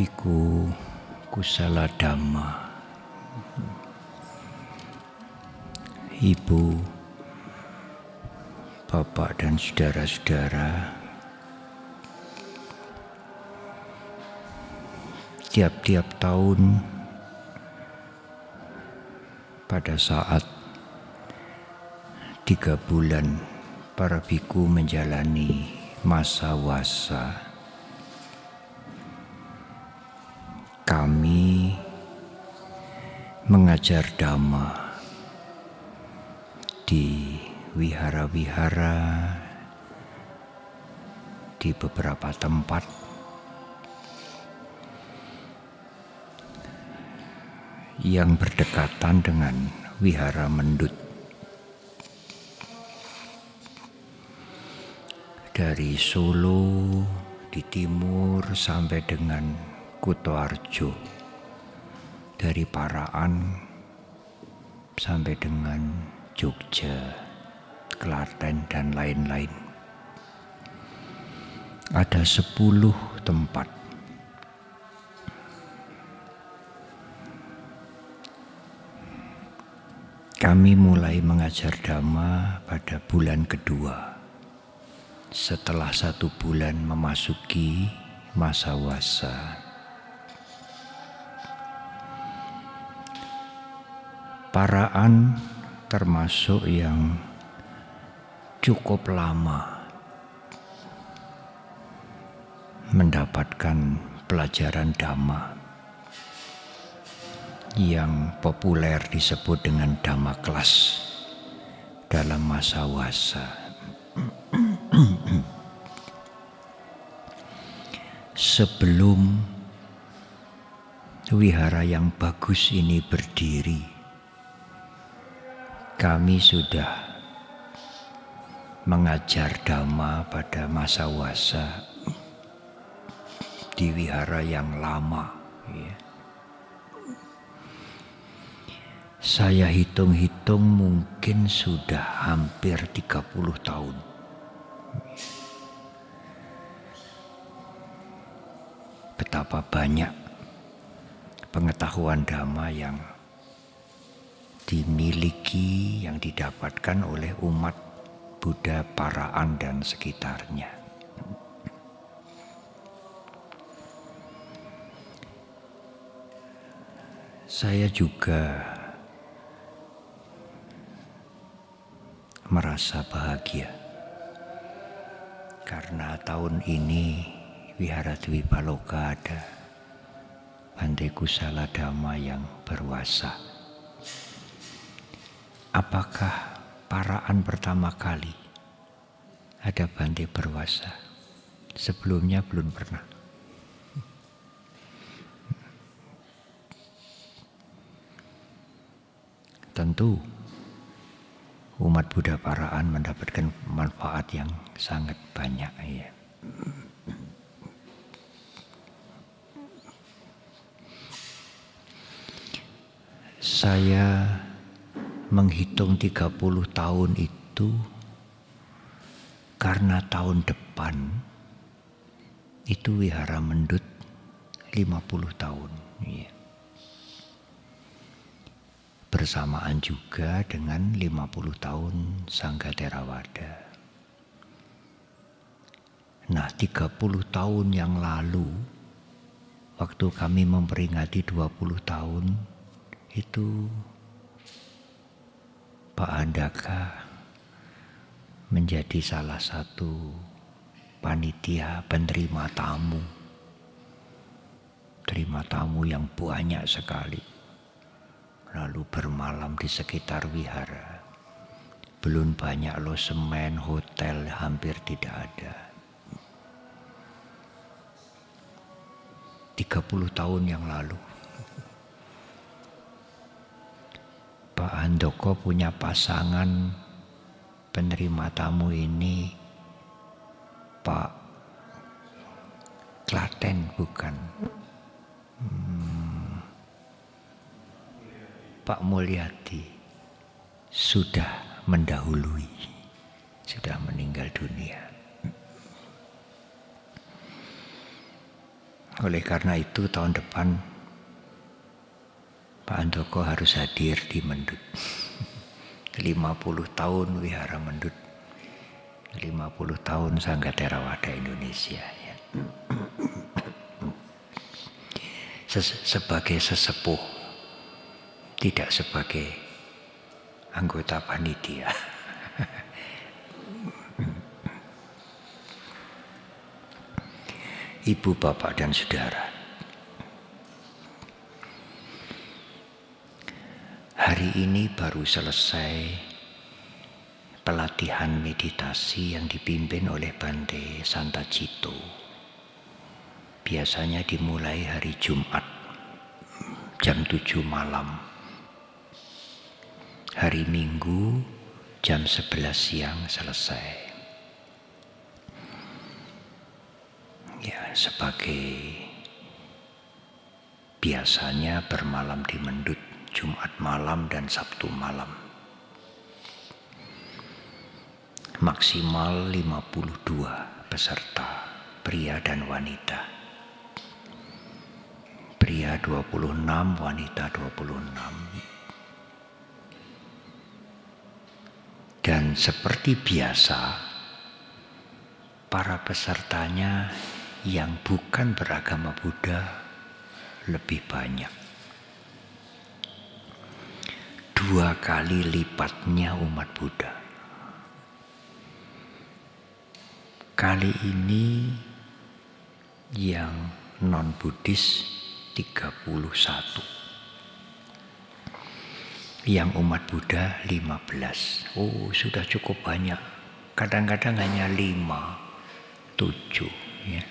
Biku Kusala Dhamma, Ibu, Bapak dan saudara-saudara, tiap-tiap tahun pada saat 3 bulan para biku menjalani masa wasa, kami mengajar Dhamma di wihara-wihara di beberapa tempat yang berdekatan dengan wihara Mendut. Dari Solo di timur sampai dengan Kutoarjo, dari Paraan sampai dengan Jogja, Klaten dan lain-lain. Ada 10 tempat. Kami mulai mengajar Dhamma pada bulan kedua, setelah 1 bulan memasuki masa wasa. Paraan termasuk yang cukup lama mendapatkan pelajaran Dhamma yang populer disebut dengan Dhamma kelas dalam masa wasa. Sebelum wihara yang bagus ini berdiri, kami sudah mengajar Dhamma pada masa wasa di wihara yang lama. Saya hitung-hitung mungkin sudah hampir 30 tahun. Betapa banyak pengetahuan Dhamma yang dimiliki, yang didapatkan oleh umat Buddha Paraan dan sekitarnya. Saya juga merasa bahagia karena tahun ini Wihara Dwipaloka ada Bhante Kusala Dhamma yang berwasa. Apakah Paraan pertama kali ada Bhante berwasa? Sebelumnya belum pernah. Tentu umat Buddha Paraan mendapatkan manfaat yang sangat banyak, ya. Saya menghitung 30 tahun itu karena tahun depan itu wihara Mendut 50 tahun, ya. Bersamaan juga dengan 50 tahun Sangga Theravada. Nah, 30 tahun yang lalu, waktu kami memperingati 20 tahun, itu Pak Andaka menjadi salah satu panitia penerima tamu. Terima tamu yang banyak sekali. Lalu bermalam di sekitar wihara. Belum banyak losemen, hotel hampir tidak ada. 30 tahun yang lalu. Pak Handoko punya pasangan penerima tamu ini Pak Klaten, bukan. Pak Mulyadi sudah mendahului, sudah meninggal dunia. Oleh karena itu tahun depan Pak Handoko harus hadir di Mendut. 50 tahun Wihara Mendut, 50 tahun Sangga Theravada Indonesia. Ya. Sebagai sesepuh, tidak sebagai anggota panitia. Ibu, bapak, dan saudara, hari ini baru selesai pelatihan meditasi yang dipimpin oleh Bante Santacito. Biasanya dimulai hari Jumat jam 7 malam. Hari Minggu jam 11 siang selesai. Ya, sebagai biasanya bermalam di Mendut Jumat malam dan Sabtu malam. Maksimal 52 peserta, pria dan wanita. Pria 26, wanita 26. Dan seperti biasa, para pesertanya yang bukan beragama Buddha lebih banyak. 2 kali lipatnya umat Buddha. Kali ini yang non-Buddhis 31. Yang umat Buddha 15. Oh, sudah cukup banyak. Kadang-kadang hanya 5, 7 ya.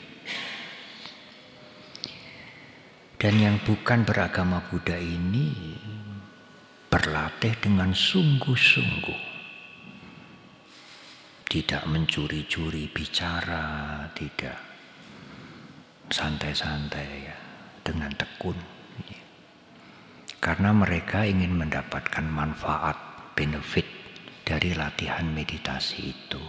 Dan yang bukan beragama Buddha ini berlatih dengan sungguh-sungguh. Tidak mencuri-curi bicara, tidak santai-santai ya, dengan tekun. Karena mereka ingin mendapatkan manfaat, benefit dari latihan meditasi itu.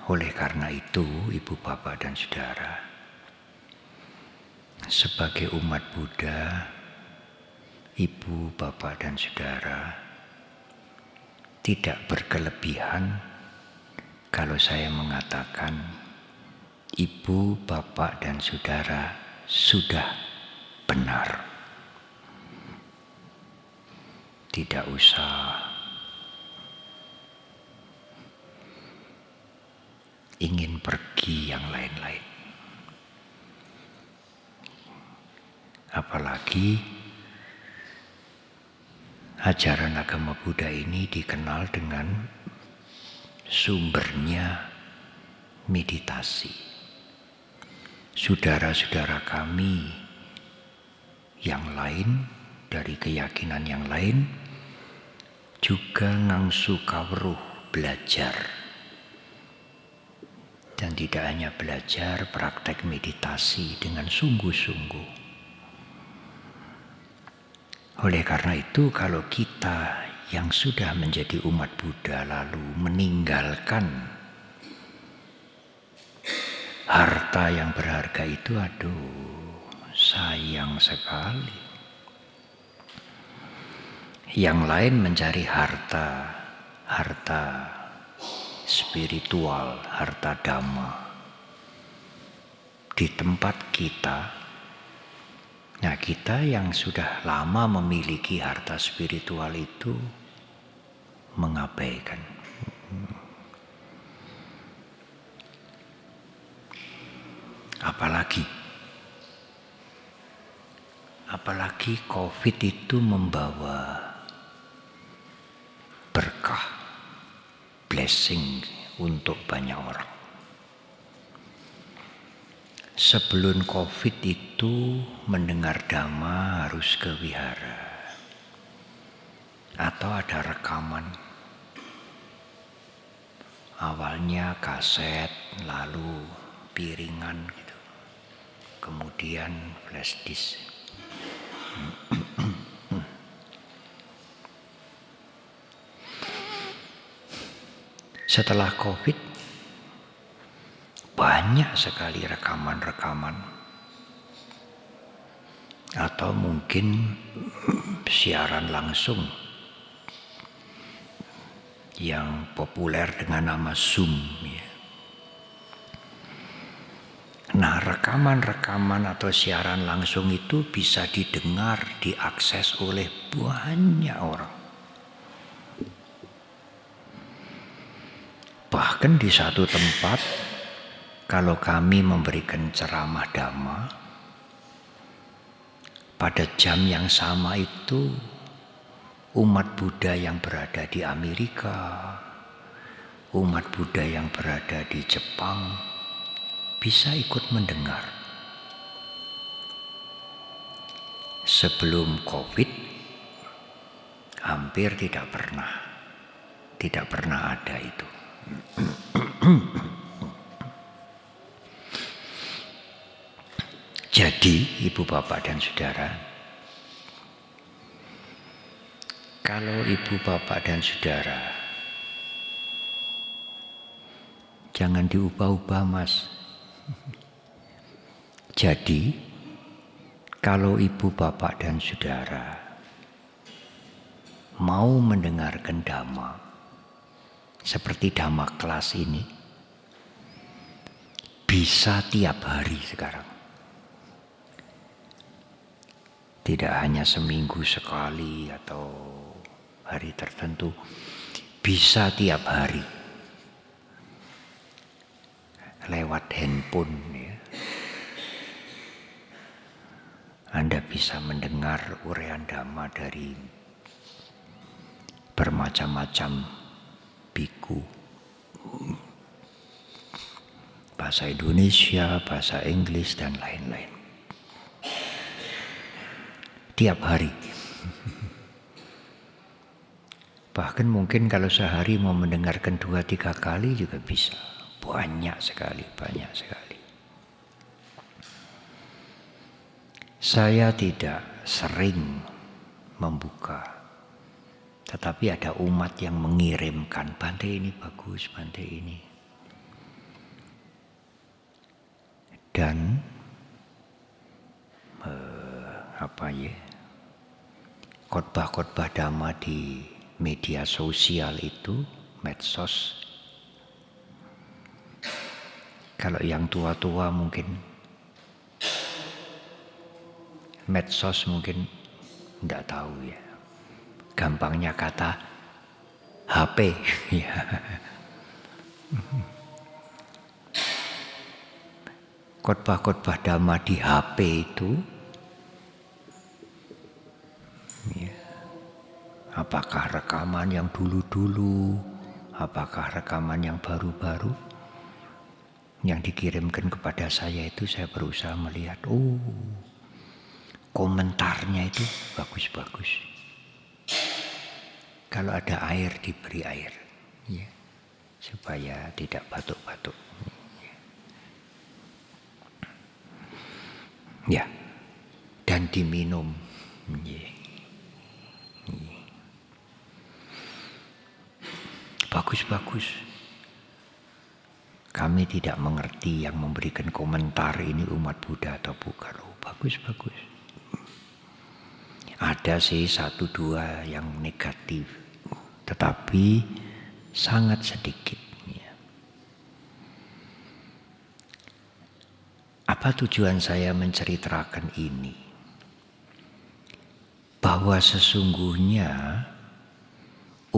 Oleh karena itu, ibu, bapak, dan saudara, sebagai umat Buddha, ibu, bapak, dan saudara, tidak berkelebihan kalau saya mengatakan ibu, bapak, dan saudara sudah benar. Tidak usah ingin pergi yang lain-lain. Apalagi ajaran agama Buddha ini dikenal dengan sumbernya meditasi. Saudara-saudara kami yang lain, dari keyakinan yang lain, juga ngangsu kawruh belajar. Dan tidak hanya belajar, praktek meditasi dengan sungguh-sungguh. Oleh karena itu, kalau kita yang sudah menjadi umat Buddha lalu meninggalkan harta yang berharga itu, aduh, sayang sekali. Yang lain mencari harta spiritual, harta dhamma di tempat kita. Nah, kita yang sudah lama memiliki harta spiritual itu mengabaikan. Apalagi COVID itu membawa berkah, blessing untuk banyak orang. Sebelum COVID itu mendengar dhamma harus ke wihara atau ada rekaman. Awalnya kaset, lalu piringan gitu. Kemudian flash disk. Setelah COVID, banyak sekali rekaman-rekaman. Atau mungkin siaran langsung yang populer dengan nama Zoom. Nah, rekaman-rekaman atau siaran langsung itu bisa didengar, diakses oleh banyak orang. Bahkan di satu tempat, kalau kami memberikan ceramah Dhamma, pada jam yang sama itu umat Buddha yang berada di Amerika, umat Buddha yang berada di Jepang bisa ikut mendengar. Sebelum COVID hampir tidak pernah ada itu. Jadi ibu bapak dan saudara, kalau ibu bapak dan saudara jangan diubah-ubah, Mas. Jadi kalau ibu bapak dan saudara mau mendengarkan Dhamma seperti Dhamma kelas ini, bisa tiap hari sekarang. Tidak hanya seminggu sekali atau hari tertentu, bisa tiap hari. Lewat handphone ya. Anda bisa mendengar uraian Dhamma dari bermacam-macam biku. Bahasa Indonesia, bahasa Inggris, dan lain-lain. Tiap hari. Bahkan mungkin kalau sehari mau mendengarkan 2-3 kali juga bisa. Banyak sekali. Saya tidak sering membuka, tetapi ada umat yang mengirimkan, Bante ini bagus, Bante ini. Dan khotbah-khotbah Dhamma di media sosial itu, medsos. Kalau yang tua-tua mungkin medsos mungkin tidak tahu ya. Gampangnya kata HP. Khotbah-khotbah Dhamma di HP itu ya, apakah rekaman yang dulu-dulu, apakah rekaman yang baru-baru yang dikirimkan kepada saya itu, saya berusaha melihat, komentarnya itu bagus-bagus. Kalau ada air, diberi air ya, supaya tidak batuk-batuk ya, dan diminum ya. Bagus-bagus. Kami tidak mengerti yang memberikan komentar ini umat Buddha atau bukan. Bagus-bagus. Ada sih 1-2 yang negatif, tetapi sangat sedikit. Ya. Apa tujuan saya menceritakan ini? Bahwa sesungguhnya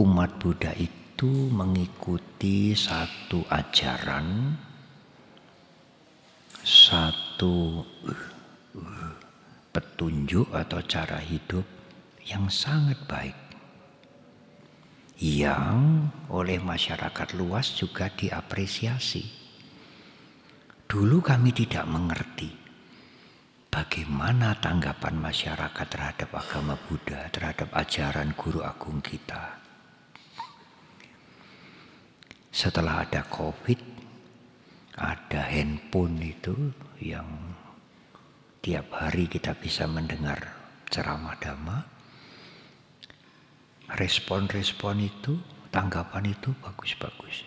umat Buddha itu mengikuti satu ajaran, satu petunjuk atau cara hidup yang sangat baik, yang oleh masyarakat luas juga diapresiasi. Dulu kami tidak mengerti bagaimana tanggapan masyarakat terhadap agama Buddha, terhadap ajaran guru agung kita. Setelah ada COVID, ada handphone itu yang tiap hari kita bisa mendengar ceramah Dhamma. Respon-respon itu, tanggapan itu bagus-bagus.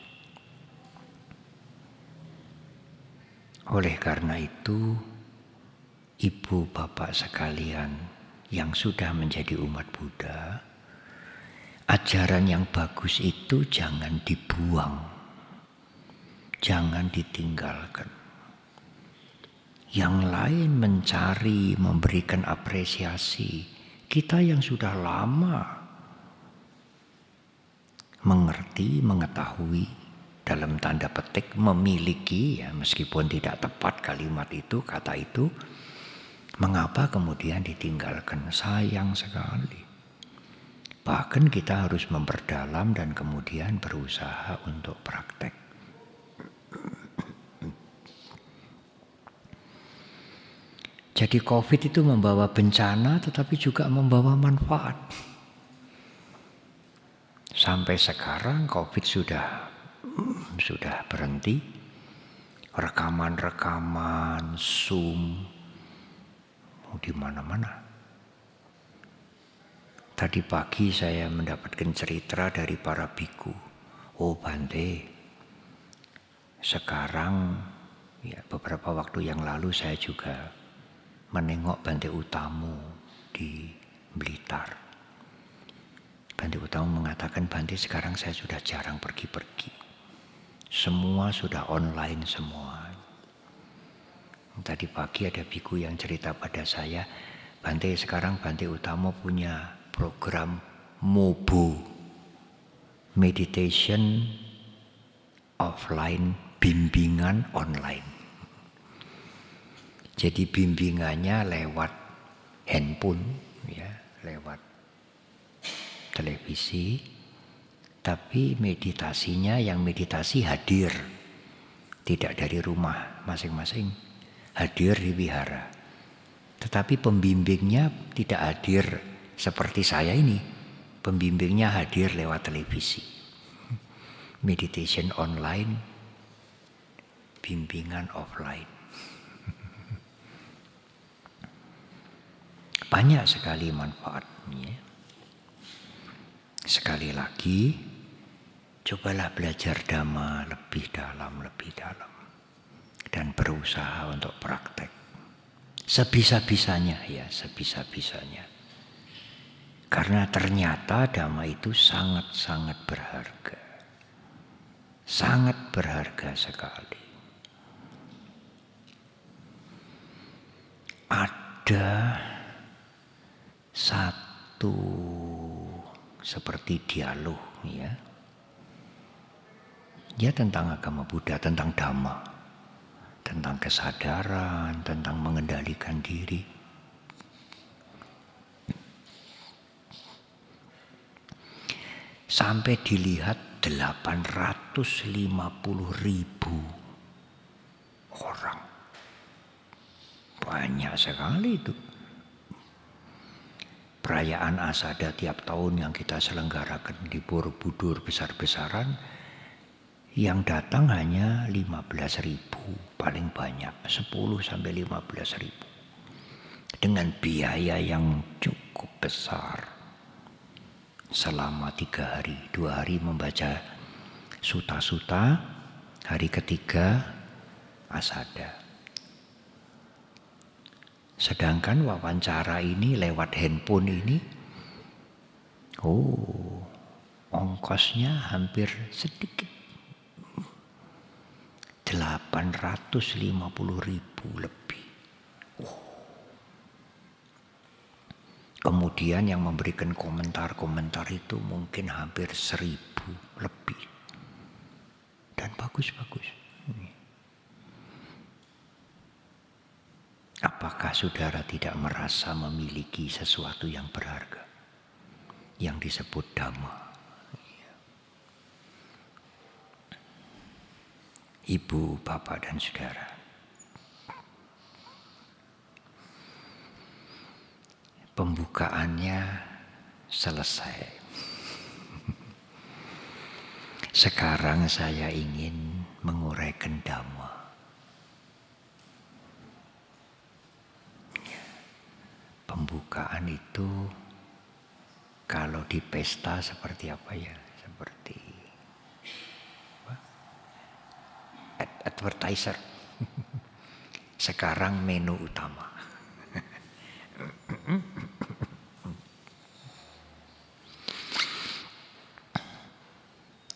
Oleh karena itu, ibu bapak sekalian yang sudah menjadi umat Buddha, ajaran yang bagus itu jangan dibuang, jangan ditinggalkan. Yang lain mencari, memberikan apresiasi. Kita yang sudah lama mengerti, mengetahui, dalam tanda petik memiliki, ya meskipun tidak tepat kalimat itu, kata itu, mengapa kemudian ditinggalkan? Sayang sekali. Bahkan kita harus memperdalam dan kemudian berusaha untuk praktek. Jadi COVID itu membawa bencana tetapi juga membawa manfaat. Sampai sekarang COVID sudah berhenti. Rekaman-rekaman, Zoom, di mana-mana. Tadi pagi saya mendapatkan cerita dari para biku. Oh Bante, sekarang ya beberapa waktu yang lalu saya juga menengok Bante Utamo di Blitar. Bante Utamo mengatakan, Bante sekarang saya sudah jarang pergi-pergi. Semua sudah online semua. Tadi pagi ada biku yang cerita pada saya, Bante sekarang Bante Utamo punya program MOBO, Meditation Offline, bimbingan online. Jadi bimbingannya lewat handphone, ya, lewat televisi. Tapi meditasinya yang meditasi hadir, tidak dari rumah masing-masing, hadir di wihara. Tetapi pembimbingnya tidak hadir seperti saya ini, pembimbingnya hadir lewat televisi. Meditation online, bimbingan offline. Banyak sekali manfaatnya. Sekali lagi, cobalah belajar Dhamma lebih dalam. Dan berusaha untuk praktek. Sebisa-bisanya ya, sebisa-bisanya. Karena ternyata Dhamma itu sangat-sangat berharga. Sangat berharga sekali. Ada satu seperti dialog ya. Ya tentang agama Buddha, tentang Dhamma, tentang kesadaran, tentang mengendalikan diri. Sampai dilihat 850.000 orang. Banyak sekali itu. Perayaan Asada tiap tahun yang kita selenggarakan di Borobudur besar-besaran, yang datang hanya 15.000 paling banyak, 10-15.000 dengan biaya yang cukup besar. Selama 3 hari, 2 hari membaca suta-suta, hari ketiga Asada. Sedangkan wawancara ini lewat handphone ini, ongkosnya hampir sedikit. 850.000 lebih. Kemudian yang memberikan komentar-komentar itu mungkin hampir 1.000 lebih. Dan bagus-bagus. Apakah saudara tidak merasa memiliki sesuatu yang berharga? Yang disebut Dhamma. Ibu, bapak, dan saudara. Pembukaannya selesai. Sekarang saya ingin menguraikan Dhamma. Pembukaan itu kalau di pesta seperti apa ya? Seperti advertiser. Sekarang menu utama.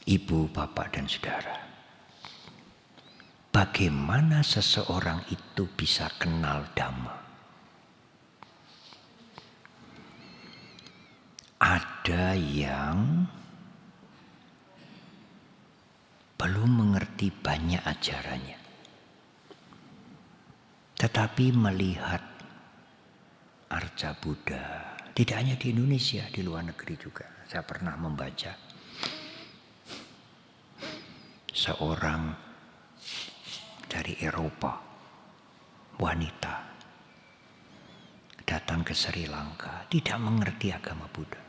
Ibu, bapak, dan saudara. Bagaimana seseorang itu bisa kenal Dhamma? Ada yang belum mengerti banyak ajarannya, tetapi melihat Arca Buddha, tidak hanya di Indonesia, di luar negeri juga. Saya pernah membaca seorang dari Eropa, wanita, datang ke Sri Lanka, tidak mengerti agama Buddha.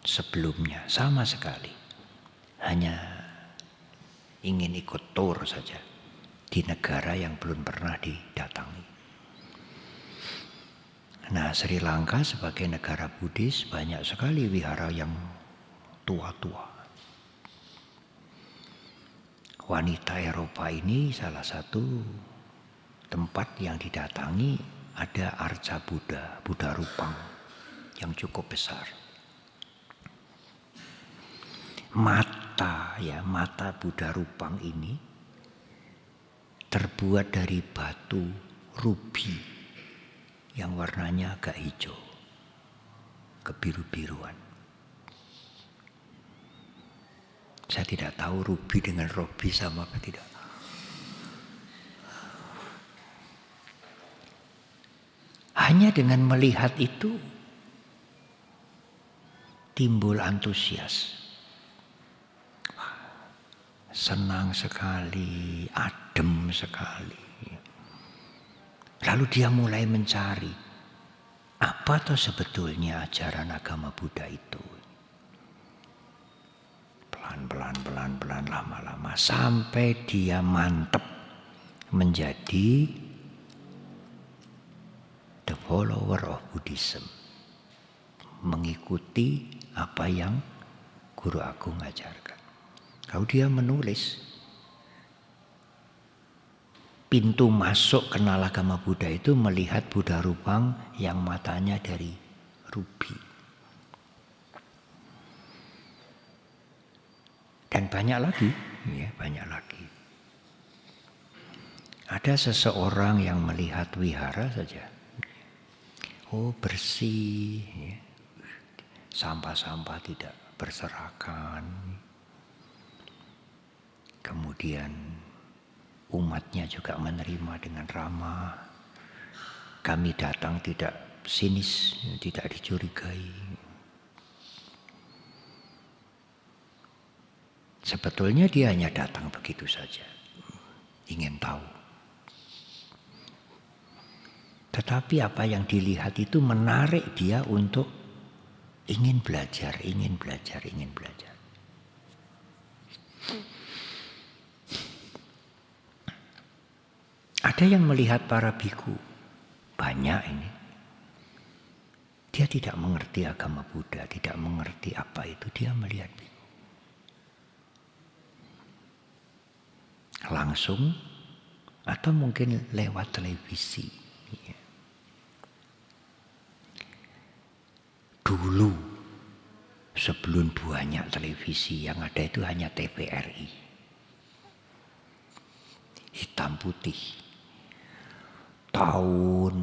Sebelumnya sama sekali, hanya ingin ikut tur saja di negara yang belum pernah didatangi. Nah, Sri Lanka sebagai negara Buddhis banyak sekali wihara yang tua-tua. Wanita Eropa ini salah satu tempat yang didatangi, ada Arca Buddha, Buddha Rupang yang cukup besar. Mata Buddha Rupang ini terbuat dari batu rubi yang warnanya agak hijau, kebiru-biruan. Saya tidak tahu rubi dengan robi sama apa tidak. Hanya dengan melihat itu timbul antusias. Senang sekali, adem sekali. Lalu dia mulai mencari, apa tuh sebetulnya ajaran agama Buddha itu. Pelan-pelan, lama-lama, sampai dia mantap menjadi the follower of Buddhism. Mengikuti apa yang Guru Agung ajarkan. Lalu dia menulis, pintu masuk kenal agama Buddha itu melihat Buddha Rupang yang matanya dari rubi. Dan banyak lagi, ya, banyak lagi. Ada seseorang yang melihat wihara saja. Oh, bersih, ya. Sampah-sampah tidak berserakan. Kemudian umatnya juga menerima dengan ramah. Kami datang tidak sinis, tidak dicurigai. Sebetulnya dia hanya datang begitu saja, ingin tahu. Tetapi apa yang dilihat itu menarik dia untuk ingin belajar. Ada yang melihat para biku, banyak ini. Dia tidak mengerti agama Buddha, tidak mengerti apa itu, dia melihat biku. Langsung atau mungkin lewat televisi. Dulu sebelum banyak televisi, yang ada itu hanya TVRI. Hitam putih. Tahun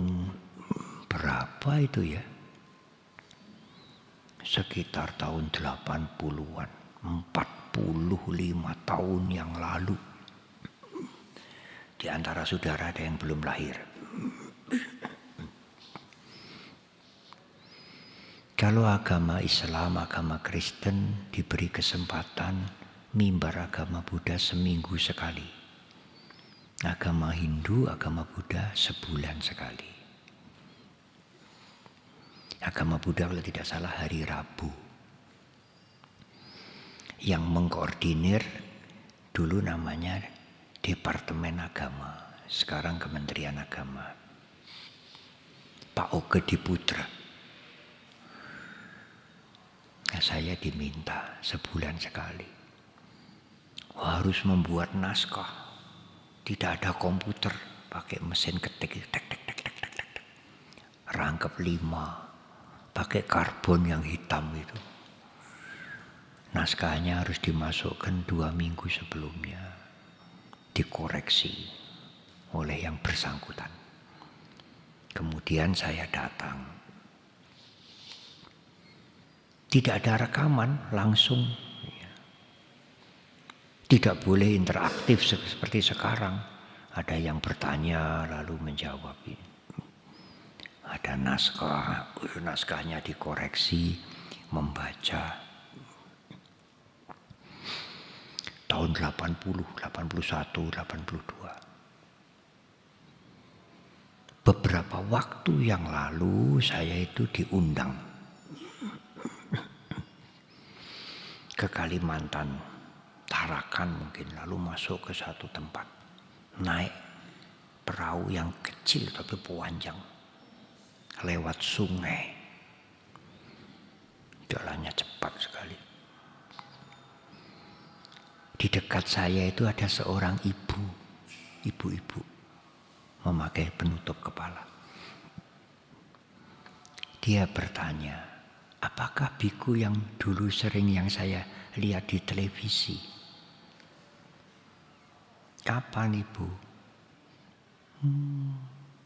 berapa itu ya? Sekitar tahun 80-an, 45 tahun yang lalu. Di antara saudara ada yang belum lahir. Kalau agama Islam, agama Kristen diberi kesempatan mimbar agama Buddha seminggu sekali. Agama Hindu, agama Buddha sebulan sekali. Agama Buddha kalau tidak salah hari Rabu. Yang mengkoordinir dulu namanya Departemen Agama, sekarang Kementerian Agama. Pak Oge Diputra. Nah, saya diminta sebulan sekali. Harus membuat naskah. Tidak ada komputer. pakai mesin ketik, tek tek tek tek tek tek. Rangkep 5, pakai karbon yang hitam itu. Naskahnya harus dimasukkan 2 minggu sebelumnya, dikoreksi oleh yang bersangkutan. Kemudian saya datang. Tidak ada rekaman, langsung. Tidak boleh interaktif seperti sekarang. Ada yang bertanya lalu menjawab. Ada naskah, naskahnya dikoreksi, membaca. Tahun 80, 81, 82. Beberapa waktu yang lalu saya itu diundang ke Kalimantan. Tarakan mungkin, lalu masuk ke satu tempat, naik perahu yang kecil tapi panjang lewat sungai, jalannya cepat sekali. Di dekat saya itu ada seorang ibu-ibu memakai penutup kepala. Dia bertanya, apakah biku yang dulu sering yang saya lihat di televisi? Kapan Ibu?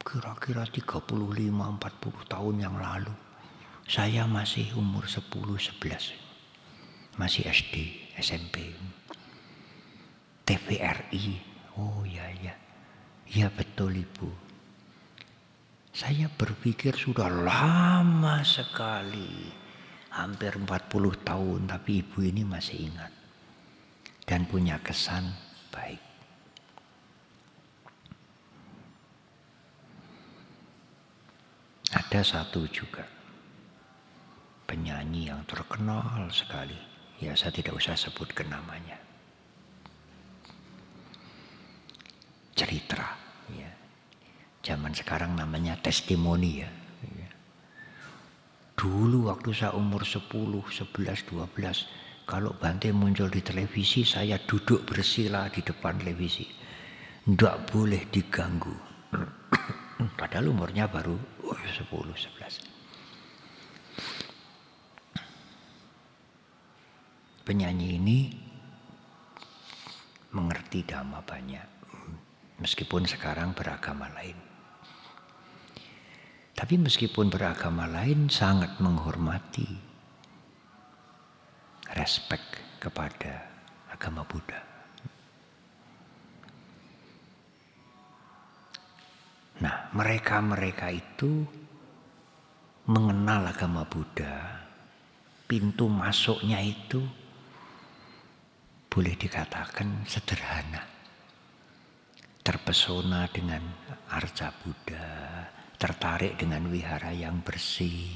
Kira-kira 35-40 tahun yang lalu. Saya masih umur 10-11. Masih SD, SMP. TVRI. Oh ya. Ya betul Ibu. Saya berpikir sudah lama sekali. Hampir 40 tahun. Tapi Ibu ini masih ingat. Dan punya kesan baik. Ada satu juga penyanyi yang terkenal sekali. Ya saya tidak usah sebutkan namanya. Cerita. Ya. Zaman sekarang namanya testimoni ya. Dulu waktu saya umur 10, 11, 12. Kalau Bante muncul di televisi, saya duduk bersila di depan televisi. Tidak boleh diganggu. Padahal umurnya baru 10, 11. Penyanyi ini mengerti dhamma banyak. Meskipun sekarang beragama lain. Tapi meskipun beragama lain sangat menghormati, respek kepada agama Buddha. Nah, mereka itu mengenal agama Buddha. Pintu masuknya itu boleh dikatakan sederhana. Terpesona dengan arca Buddha, tertarik dengan wihara yang bersih.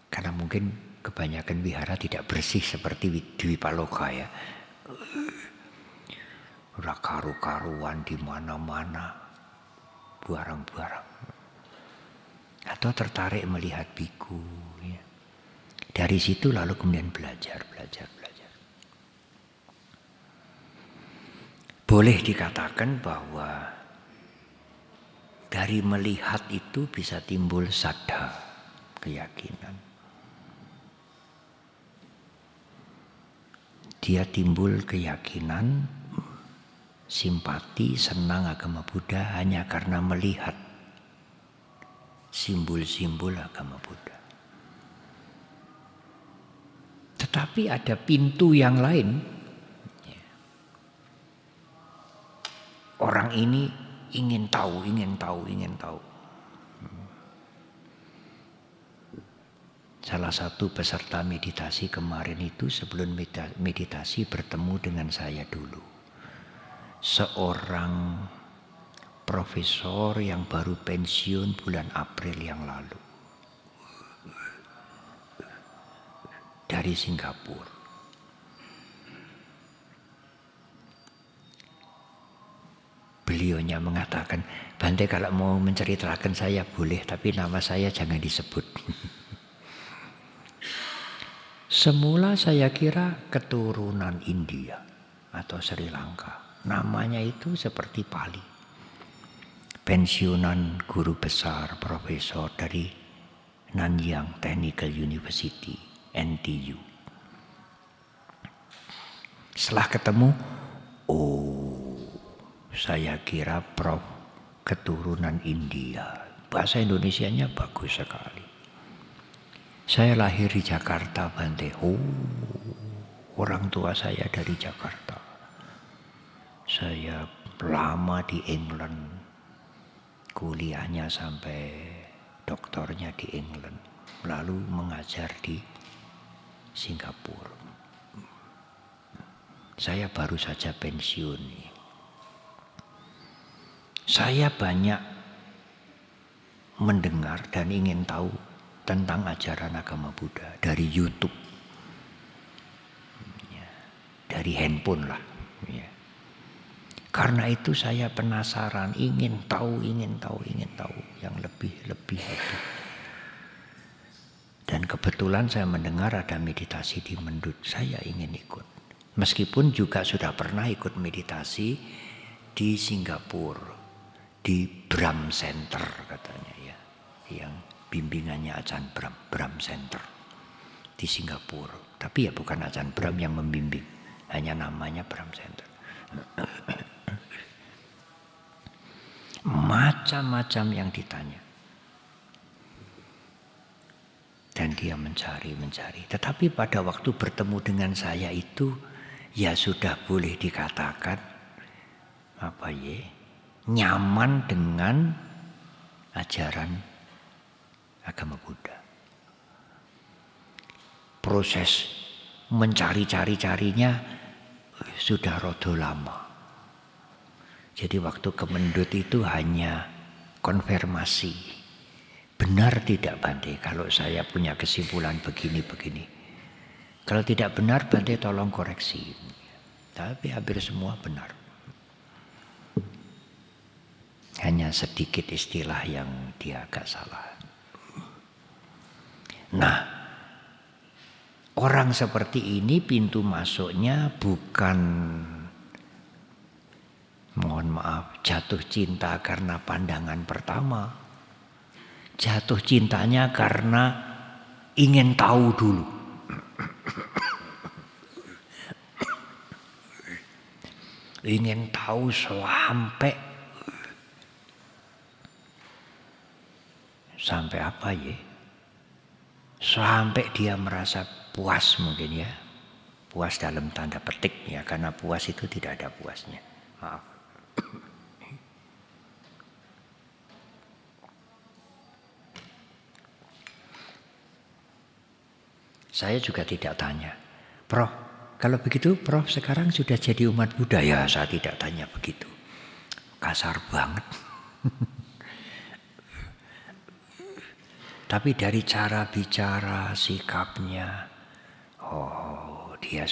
Karena mungkin kebanyakan wihara tidak bersih seperti di Wipaloka ya. Udah karu-karuan di mana-mana, barang-barang. Atau tertarik melihat biku. Ya. Dari situ lalu kemudian belajar. Boleh dikatakan bahwa dari melihat itu bisa timbul saddha, keyakinan. Dia timbul keyakinan, simpati, senang agama Buddha hanya karena melihat simbol-simbol agama Buddha. Tetapi ada pintu yang lain. Orang ini ingin tahu. Salah satu peserta meditasi kemarin itu sebelum meditasi bertemu dengan saya dulu. Seorang profesor yang baru pensiun bulan April yang lalu. Dari Singapura. Beliaunya mengatakan, Bante kalau mau menceritakan saya boleh, tapi nama saya jangan disebut. Semula saya kira keturunan India atau Sri Lanka. Namanya itu seperti Pali. Pensiunan guru besar, profesor dari Nanyang Technical University, NTU. Setelah ketemu, saya kira Prof keturunan India. Bahasa Indonesianya bagus sekali. Saya lahir di Jakarta, Bante. Orang tua saya dari Jakarta. Saya lama di England. Kuliahnya sampai doktornya di England. Lalu mengajar di Singapura. Saya baru saja pensiun. Saya banyak mendengar dan ingin tahu tentang ajaran agama Buddha dari YouTube, dari handphone lah. Karena itu saya penasaran, ingin tahu yang lebih. Dan kebetulan saya mendengar ada meditasi di Mendut, saya ingin ikut. Meskipun juga sudah pernah ikut meditasi di Singapura, di Brahm Center katanya ya, yang bimbingannya Ajahn Brahm Center di Singapura. Tapi ya bukan Ajahn Brahm yang membimbing, hanya namanya Brahm Center. Macam-macam yang ditanya. Dan dia mencari. Tetapi pada waktu bertemu dengan saya itu, ya sudah boleh dikatakan nyaman dengan ajaran agama Buddha. Proses mencari-carinya sudah rada lama. Jadi waktu ke Mendut itu hanya konfirmasi. Benar tidak Bante kalau saya punya kesimpulan begini. Kalau tidak benar Bante tolong koreksi. Tapi hampir semua benar. Hanya sedikit istilah yang dia agak salah. Nah, orang seperti ini pintu masuknya bukan, mohon maaf, jatuh cinta karena pandangan pertama. Jatuh cintanya karena ingin tahu dulu. Ingin tahu sampai apa ya? Sampai dia merasa puas mungkin ya. Puas dalam tanda petik ya, karena puas itu tidak ada puasnya. Maaf. Saya juga tidak tanya, Prof, kalau begitu Prof sekarang sudah jadi umat Buddha? Ya saya tidak tanya begitu. Kasar banget. Tapi dari cara bicara, sikapnya, dia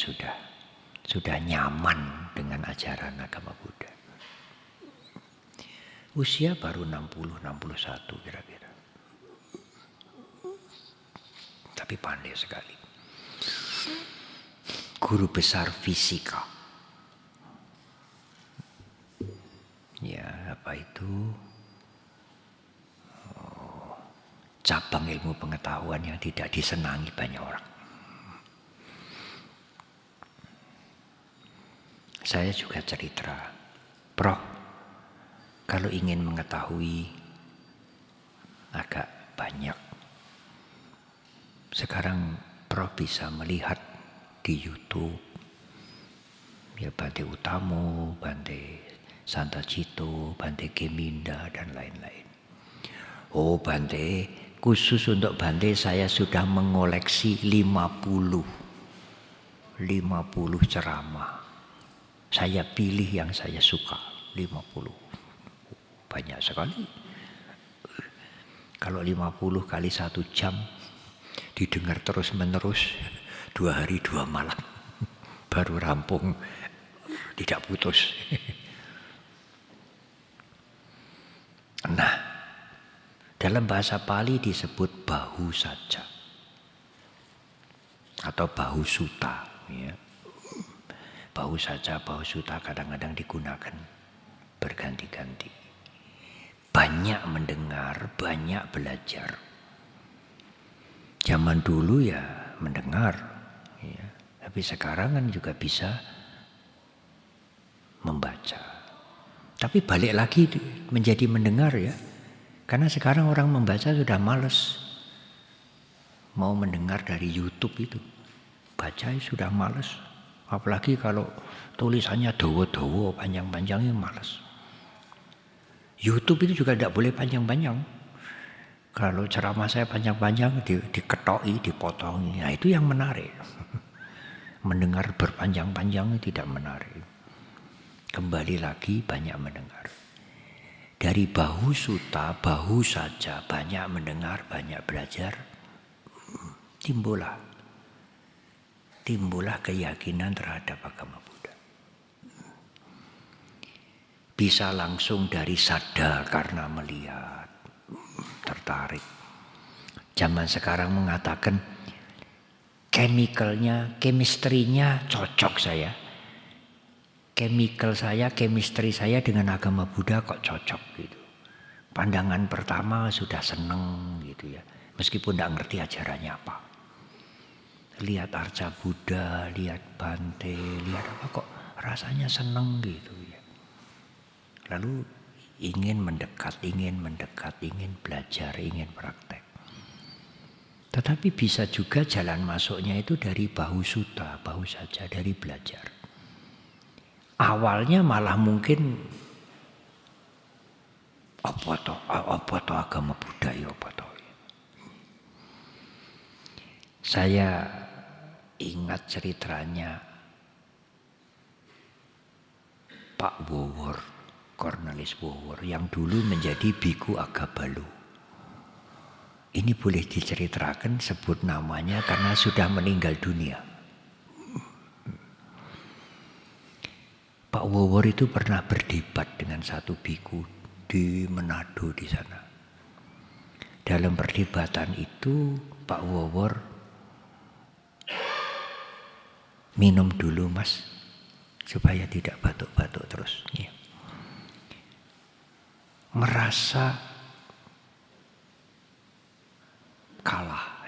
sudah nyaman dengan ajaran agama Buddha. Usia baru 60-61 kira-kira. Tapi pandai sekali. Guru besar fisika. Ya, apa itu? Cabang ilmu pengetahuan yang tidak disenangi banyak orang. Saya juga cerita, Prof, kalau ingin mengetahui agak banyak, sekarang Prof bisa melihat di YouTube, ya Bante Utamo, Bante Santacito, Bante Geminda dan lain-lain. Oh Bante, khusus untuk Bante saya sudah mengoleksi 50 ceramah. Saya pilih yang saya suka, 50. Banyak sekali. Kalau 50 kali 1 jam, didengar terus menerus 2 hari 2 malam. Baru rampung, tidak putus. Nah, dalam bahasa Pali disebut bahu saja atau bahu sutta. Ya. Bahu saja, bahu suta kadang-kadang digunakan berganti-ganti. Banyak mendengar, banyak belajar. Zaman dulu ya mendengar, ya. Tapi sekarang kan juga bisa membaca. Tapi balik lagi menjadi mendengar ya. Karena sekarang orang membaca sudah males. Mau mendengar dari YouTube itu. Baca sudah males. Apalagi kalau tulisannya dawa-dawa, panjang-panjangnya males. YouTube itu juga tidak boleh panjang-panjang. Kalau ceramah saya panjang-panjang diketoki, dipotongi. Nah itu yang menarik. Mendengar berpanjang-panjang tidak menarik. Kembali lagi banyak mendengar. Dari bahu suta, bahu saja, banyak mendengar, banyak belajar. Timbullah keyakinan terhadap agama Buddha. Bisa langsung dari sadar karena melihat, tertarik. Zaman sekarang mengatakan chemistry-nya cocok saya. Chemistry saya dengan agama Buddha kok cocok gitu. Pandangan pertama sudah seneng gitu ya. Meskipun tidak ngerti ajarannya apa. Lihat arca Buddha, lihat Bante, lihat apa kok rasanya seneng gitu ya. Lalu ingin mendekat, ingin belajar, ingin praktek. Tetapi bisa juga jalan masuknya itu dari bahu suta, bahu saja, dari belajar. Awalnya malah mungkin apa to agama Buddha ya apa to. Saya ingat ceritanya Pak Wowor, Cornelis Wowor yang dulu menjadi biku Agabalu. Ini boleh diceritakan sebut namanya karena sudah meninggal dunia. Pak Wowor itu pernah berdebat dengan satu biku di Manado di sana. Dalam perdebatan itu Pak Wowor minum dulu mas supaya tidak batuk-batuk terus. Ya. Merasa kalah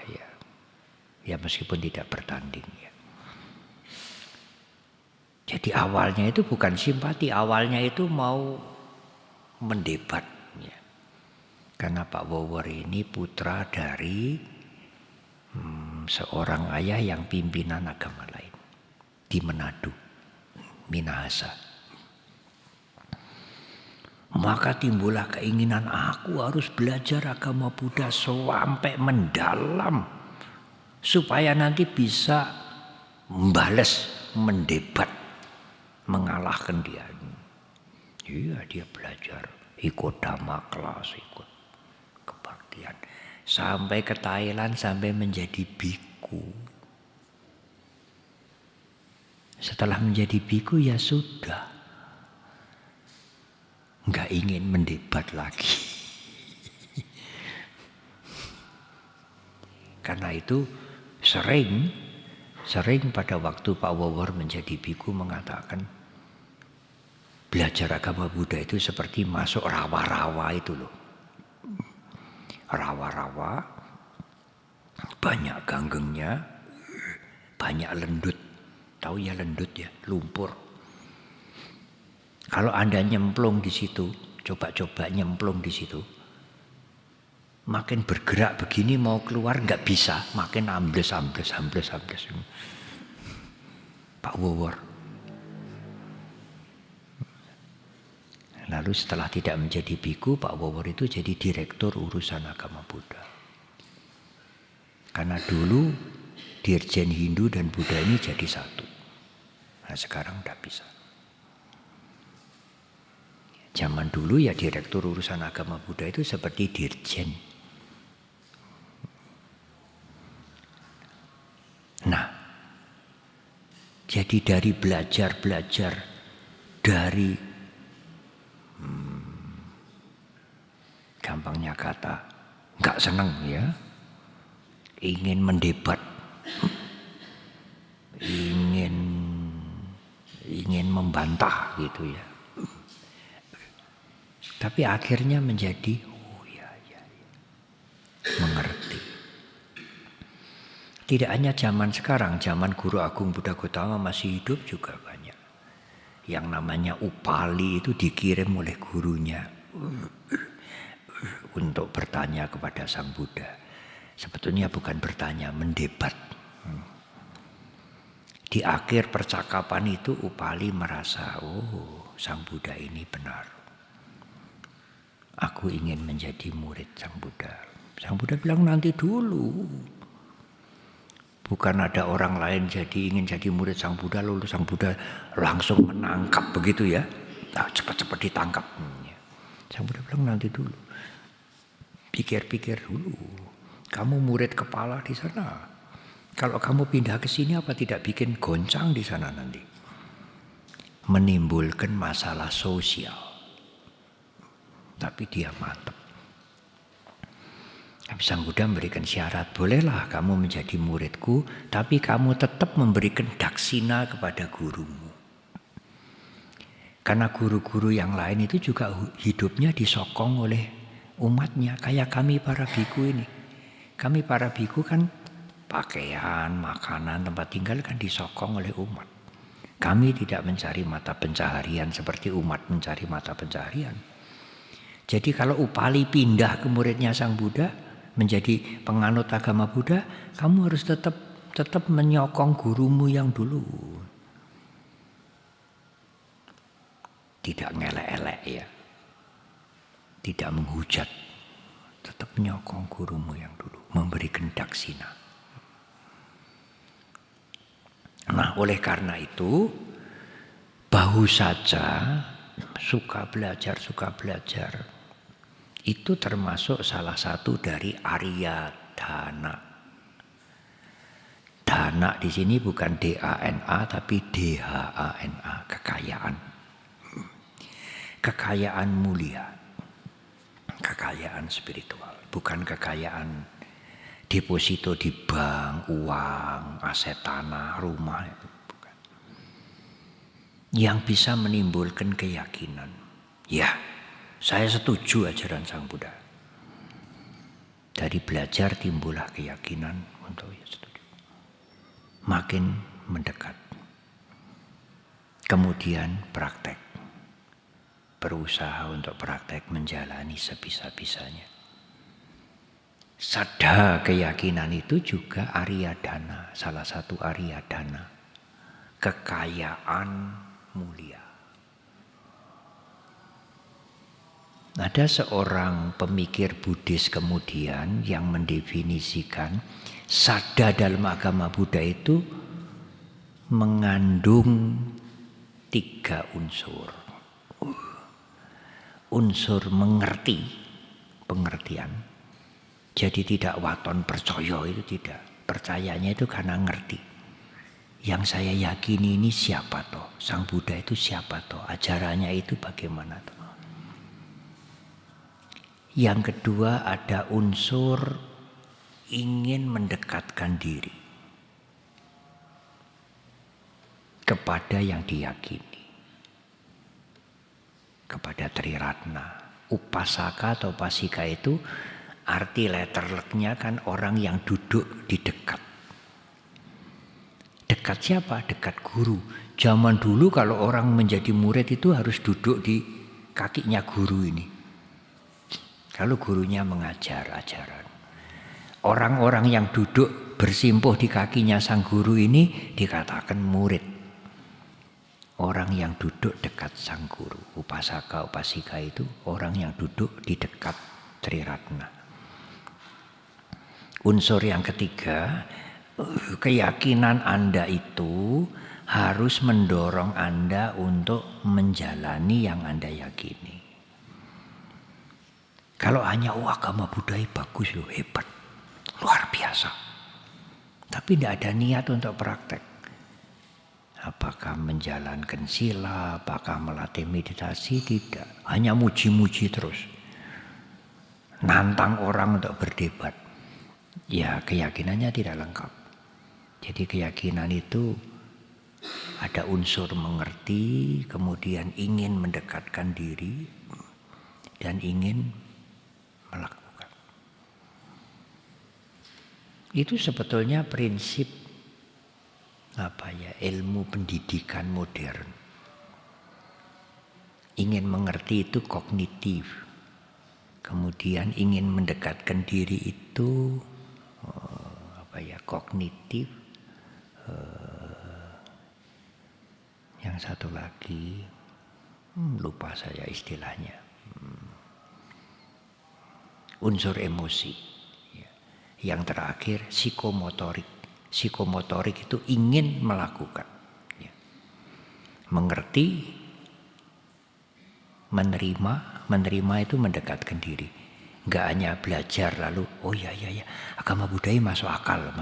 ya meskipun tidak bertanding ya. Jadi awalnya itu bukan simpati, awalnya itu mau mendebat. Ya. Karena Pak Wowor ini putra dari seorang ayah yang pimpinan agama lain di Manado, Minahasa. Maka timbullah keinginan aku harus belajar agama Buddha sampai mendalam supaya nanti bisa membalas, mendebat, mengalahkan dia. Iya dia belajar, ikut dhamma kelas, ikut kebaktian. Sampai ke Thailand, sampai menjadi biku. Setelah menjadi biku ya sudah. Enggak ingin mendebat lagi. Karena itu sering pada waktu Pak Wowor menjadi biku mengatakan belajar agama Buddha itu seperti masuk rawa-rawa itu loh. Rawa-rawa, banyak ganggengnya, banyak lendut. Tahu ya lendut ya, lumpur. Kalau Anda nyemplung di situ, coba-coba nyemplung di situ, makin bergerak begini mau keluar nggak bisa, makin ambles. Pak Wowor. Lalu setelah tidak menjadi biku, Pak Wowor itu jadi direktur urusan agama Buddha. Karena dulu Dirjen Hindu dan Buddha ini jadi satu. Nah sekarang tidak bisa. Zaman dulu ya direktur urusan agama Buddha itu seperti dirjen. Nah, jadi dari belajar dari gampangnya kata nggak seneng ya, ingin mendebat, ingin ingin membantah gitu ya. Tapi akhirnya menjadi mengerti. Tidak hanya zaman sekarang, zaman Guru Agung Buddha Gautama masih hidup juga banyak. Yang namanya upali itu dikirim oleh gurunya untuk bertanya kepada Sang Buddha. Sebetulnya bukan bertanya, mendebat. Di akhir percakapan itu upali merasa, oh Sang Buddha ini benar. Aku ingin menjadi murid Sang Buddha. Sang Buddha bilang nanti dulu. Bukan ada orang lain ingin jadi murid Sang Buddha, lalu Sang Buddha langsung menangkap begitu ya. Nah, cepat-cepat ditangkap. Sang Buddha bilang nanti dulu. Pikir-pikir dulu. Kamu murid kepala di sana. Kalau kamu pindah ke sini apa tidak bikin goncang di sana nanti? Menimbulkan masalah sosial. Tapi dia mantap. Sang Buddha memberikan syarat, bolehlah kamu menjadi muridku, tapi kamu tetap memberikan daksina kepada gurumu. Karena guru-guru yang lain itu juga hidupnya disokong oleh umatnya, kayak kami para biku ini. Kami para biku kan pakaian, makanan, tempat tinggal kan disokong oleh umat. Kami tidak mencari mata pencaharian seperti umat mencari mata pencaharian. Jadi kalau upali pindah ke muridnya Sang Buddha, menjadi penganut agama Buddha, kamu harus tetap menyokong gurumu yang dulu. Tidak ngelek-elek ya. Tidak menghujat. Tetap menyokong gurumu yang dulu. Memberikan daksina. Nah, oleh karena itu, bahu saja suka belajar, itu termasuk salah satu dari Arya Dana. Dana di sini bukan D-A-N-A tapi D-H-A-N-A, kekayaan. Kekayaan mulia. Kekayaan spiritual, bukan kekayaan deposito di bank, uang, aset tanah, rumah, itu bukan. Yang bisa menimbulkan keyakinan. Ya, saya setuju ajaran Sang Buddha. Dari belajar timbullah keyakinan untuk ya setuju. Makin mendekat. Kemudian praktek. Berusaha untuk praktek menjalani sebisa-bisanya. Sada keyakinan itu juga Arya Dana, salah satu Arya Dana. Kekayaan mulia. Ada seorang pemikir Buddhis kemudian yang mendefinisikan sada dalam agama Buddha itu mengandung 3 unsur. Unsur mengerti, pengertian. Jadi tidak waton percaya itu tidak. Percayanya itu karena ngerti. Yang saya yakini ini siapa toh? Sang Buddha itu siapa toh? Ajarannya itu bagaimana toh? Yang kedua ada unsur ingin mendekatkan diri kepada yang diyakini, kepada Triratna. Upasaka atau pasika itu arti letterleknya kan orang yang duduk di dekat. Dekat siapa? Dekat guru. Zaman dulu kalau orang menjadi murid itu harus duduk di kakinya guru ini. Kalau gurunya mengajar ajaran. Orang-orang yang duduk bersimpuh di kakinya sang guru ini dikatakan murid. Orang yang duduk dekat sang guru. Upasaka, upasika itu orang yang duduk di dekat Triratna. Unsur yang ketiga, keyakinan Anda itu harus mendorong Anda untuk menjalani yang Anda yakini. Kalau hanya agama Buddha bagus loh, hebat, luar biasa. Tapi tidak ada niat untuk praktek. Apakah menjalankan sila, apakah melatih meditasi, tidak. Hanya muji-muji terus. Nantang orang untuk berdebat. Ya keyakinannya tidak lengkap. Jadi keyakinan itu Ada unsur mengerti, kemudian ingin mendekatkan diri, dan ingin melakukan. Itu sebetulnya prinsip ilmu pendidikan modern. Ingin mengerti itu kognitif. Kemudian ingin mendekatkan diri itu kognitif. Yang satu lagi lupa saya istilahnya. Unsur emosi. Yang terakhir psikomotorik. Psikomotorik itu ingin melakukan. Mengerti, menerima itu mendekatkan diri. Enggak hanya belajar lalu oh ya agama Buddha masuk akal,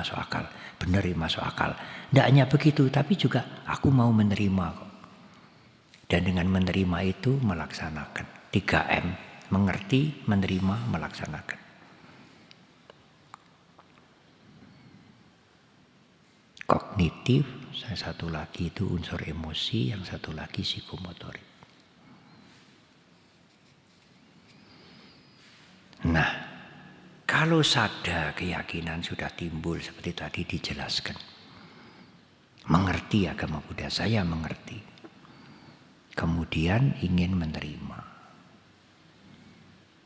benar ya masuk akal. Enggak hanya begitu, tapi juga aku mau menerima kok. Dan dengan menerima itu melaksanakan 3M, mengerti, menerima, melaksanakan. Kognitif, yang satu lagi itu unsur emosi, yang satu lagi psikomotorik. Nah, kalau sada keyakinan sudah timbul seperti tadi dijelaskan. Mengerti agama Buddha, saya mengerti. Kemudian ingin menerima.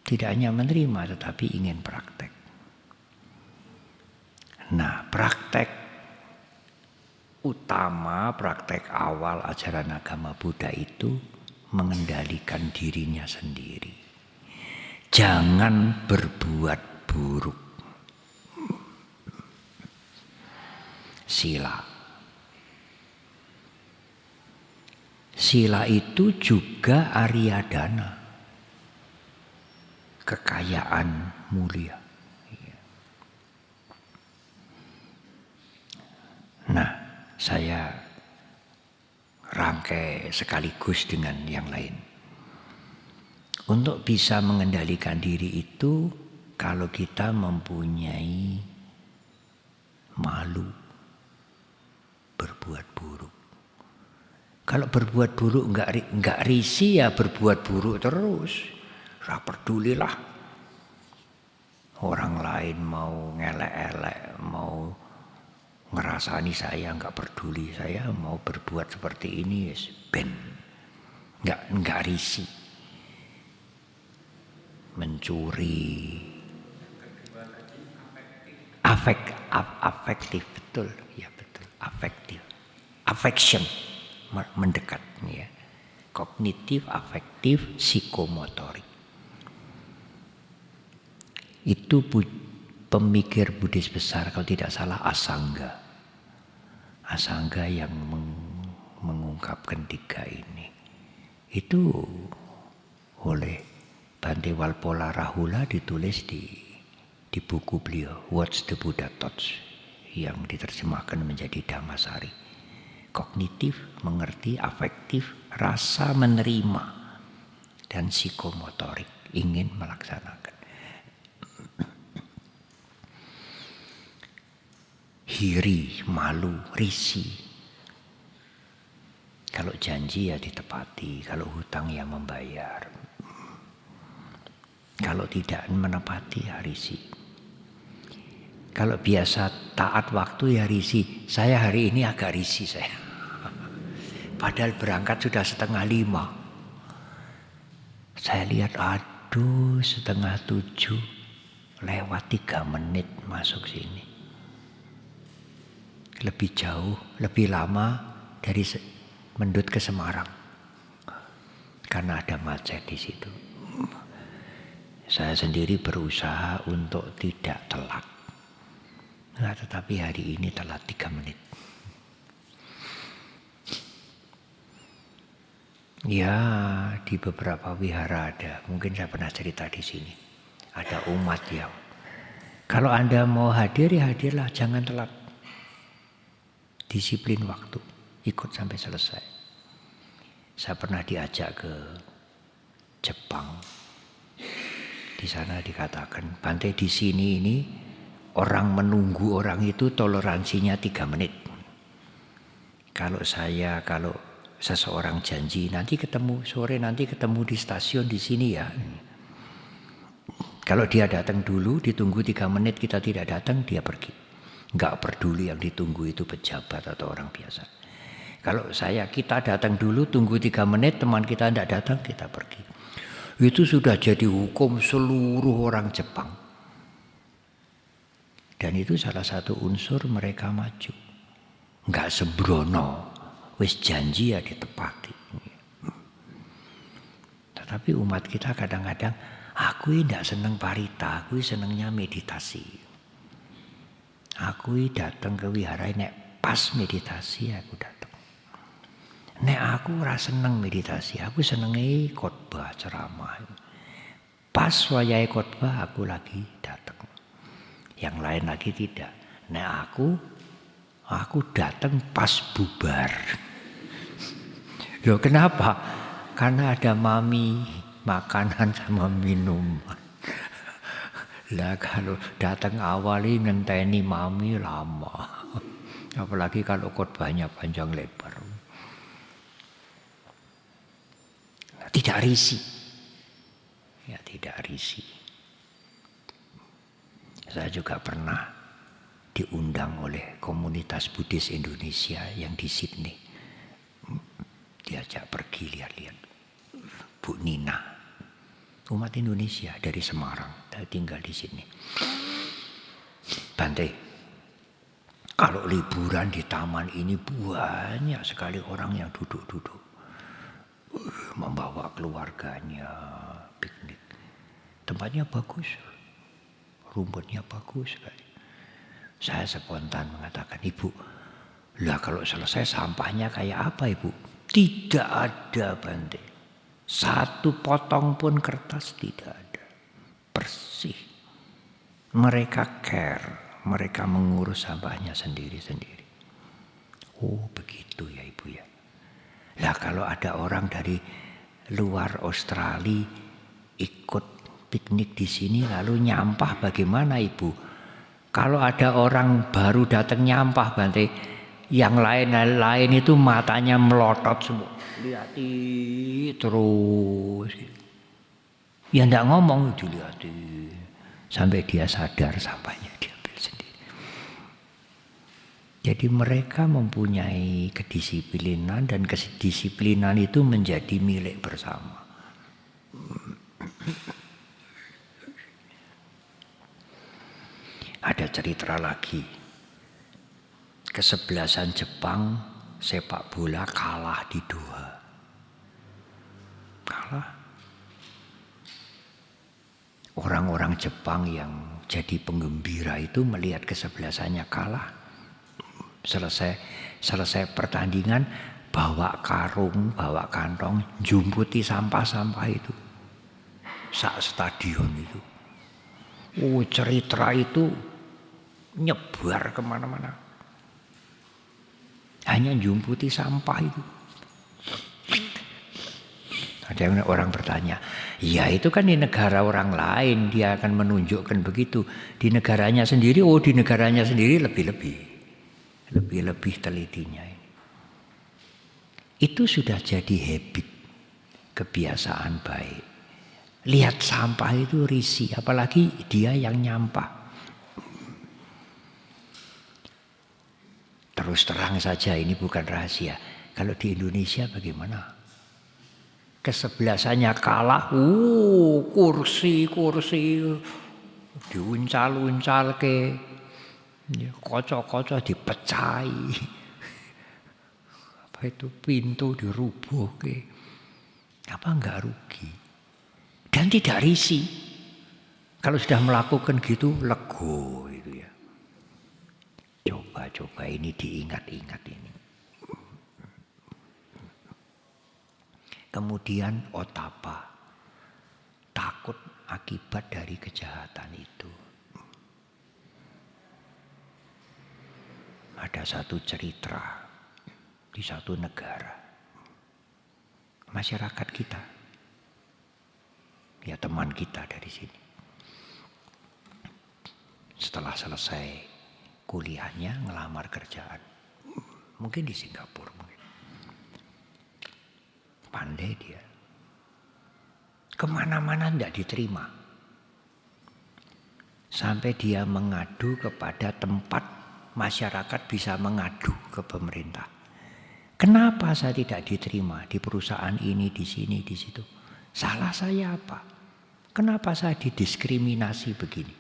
Tidak hanya menerima tetapi ingin praktek. Nah, praktek utama, praktek awal ajaran agama Buddha itu mengendalikan dirinya sendiri. Jangan berbuat buruk. Sila. Sila itu juga Aryadana. Kekayaan mulia. Nah, saya rangkai sekaligus dengan yang lain. Untuk bisa mengendalikan diri itu, kalau kita mempunyai malu berbuat buruk. Kalau berbuat buruk enggak risih ya berbuat buruk terus. Ora pedulilah. Orang lain mau ngelek-elek, mau ngerasani saya enggak peduli, saya mau berbuat seperti ini yes, ben. Enggak risih. Mencuri, afektif, betul, ya betul, afektif, affection, mendekat, ya, kognitif, afektif, psikomotorik. Itu pemikir Buddhis besar kalau tidak salah Asanga yang mengungkapkan 3 ini. Itu oleh Bhante Walpola Rahula ditulis di buku beliau What's the Buddha Thoughts yang diterjemahkan menjadi Dhammasari. Kognitif, mengerti, afektif, rasa menerima, dan psikomotorik, ingin melaksanakan. Hiri, malu, risih. Kalau janji ya ditepati, kalau hutang ya membayar. Kalau tidak menepati ya risih. Kalau biasa taat waktu ya risih. Saya hari ini agak risih saya. Padahal berangkat sudah 4:30. Saya lihat aduh 6:30 lewat 3 menit masuk sini. Lebih jauh, lebih lama dari Mendut ke Semarang. Karena ada macet di situ. Saya sendiri berusaha untuk tidak telat. Nah, tetapi hari ini telat 3 menit. Ya, di beberapa wihara ada. Mungkin saya pernah cerita di sini. Ada umat yang kalau Anda mau hadir ya hadirlah, jangan telat. Disiplin waktu, ikut sampai selesai. Saya pernah diajak ke Jepang. Di sana dikatakan, Bante di sini ini orang menunggu orang itu toleransinya 3 menit. Kalau seseorang janji nanti ketemu sore, nanti ketemu di stasiun di sini ya. Kalau dia datang dulu, ditunggu 3 menit kita tidak datang, dia pergi. Enggak peduli yang ditunggu itu pejabat atau orang biasa. Kalau kita datang dulu, tunggu 3 menit, teman kita tidak datang, kita pergi. Itu sudah jadi hukum seluruh orang Jepang. Dan itu salah satu unsur mereka maju. Enggak sembrono, wis janji ya ditepati. Tetapi umat kita kadang-kadang, aku tidak senang parita, aku senangnya meditasi. Aku datang ke wihara nek pas meditasi aku datang. Nek aku ora seneng meditasi, aku senenge khotbah ceramah. Pas wayahe khotbah aku lagi datang. Yang lain lagi tidak. Nek aku datang pas bubar. Loh kenapa? Karena ada mami, makanan sama minuman. Lah kalau datang awali ngenteni mami lama. Apalagi kalau khotbahnya panjang lebar. Tidak risih. Ya tidak risih. Saya juga pernah diundang oleh komunitas Buddhis Indonesia yang di Sydney. Diajak pergi lihat-lihat. Bu Nina, umat Indonesia dari Semarang, tinggal di sini. Bante, kalau liburan di taman ini banyak sekali orang yang duduk-duduk. Membawa keluarganya, piknik. Tempatnya bagus, rumputnya bagus sekali. Saya spontan mengatakan, Ibu, lah kalau selesai sampahnya kayak apa Ibu? Tidak ada Bante. Satu potong pun kertas tidak ada. Bersih. Mereka care. Mereka mengurus sampahnya sendiri-sendiri. Oh begitu ya Ibu ya. Lah kalau ada orang dari luar Australia ikut piknik di sini lalu nyampah bagaimana Ibu? Kalau ada orang baru datang nyampah Bante, yang lain itu matanya melotot semua. Lihati terus. Ya enggak ngomong, dilihatin. Sampai dia sadar sampahnya diambil sendiri. Jadi mereka mempunyai kedisiplinan dan kedisiplinan itu menjadi milik bersama. Ada cerita lagi. Kesebelasan Jepang sepak bola kalah di Doha. Kalah. Orang-orang Jepang yang jadi penggembira itu melihat kesebelasannya kalah. Selesai pertandingan, bawa karung, bawa kantong, jumputi sampah-sampah itu. Sak stadion itu. Cerita itu nyebar kemana-mana. Hanya jumputi sampah itu. Ada orang bertanya, ya itu kan di negara orang lain dia akan menunjukkan begitu. Di negaranya sendiri, lebih telitinya ini. Itu sudah jadi habit, kebiasaan baik. Lihat sampah itu risih, apalagi dia yang nyampah. Terus terang saja ini bukan rahasia. Kalau di Indonesia bagaimana? Kesebelasannya kalah, kursi diuncal-uncal ke, kocok-kocok dipecahi, apa itu pintu dirubuh ke, apa enggak rugi? Dan tidak risih. Kalau sudah melakukan gitu, lego itu ya. Coba ini diingat-ingat ini. Kemudian otapa, takut akibat dari kejahatan itu. Ada satu cerita di satu negara, masyarakat kita, ya teman kita dari sini. Setelah selesai kuliahnya ngelamar kerjaan, Mungkin di Singapura. Mungkin. Pandai dia. Kemana-mana tidak diterima. Sampai dia mengadu kepada tempat masyarakat bisa mengadu ke pemerintah. Kenapa saya tidak diterima di perusahaan ini, di sini, di situ? Salah saya apa? Kenapa saya didiskriminasi begini?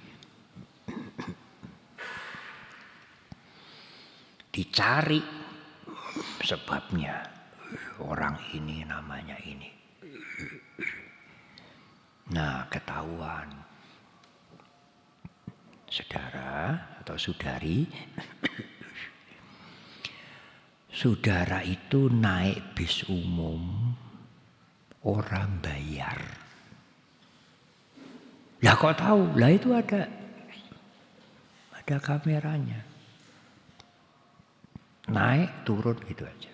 Dicari sebabnya. Orang ini namanya ini. Nah, ketahuan. Saudara atau saudari, saudara itu naik bis umum, orang bayar. Lah kok tahu? Lah itu ada kameranya. Naik turun gitu aja.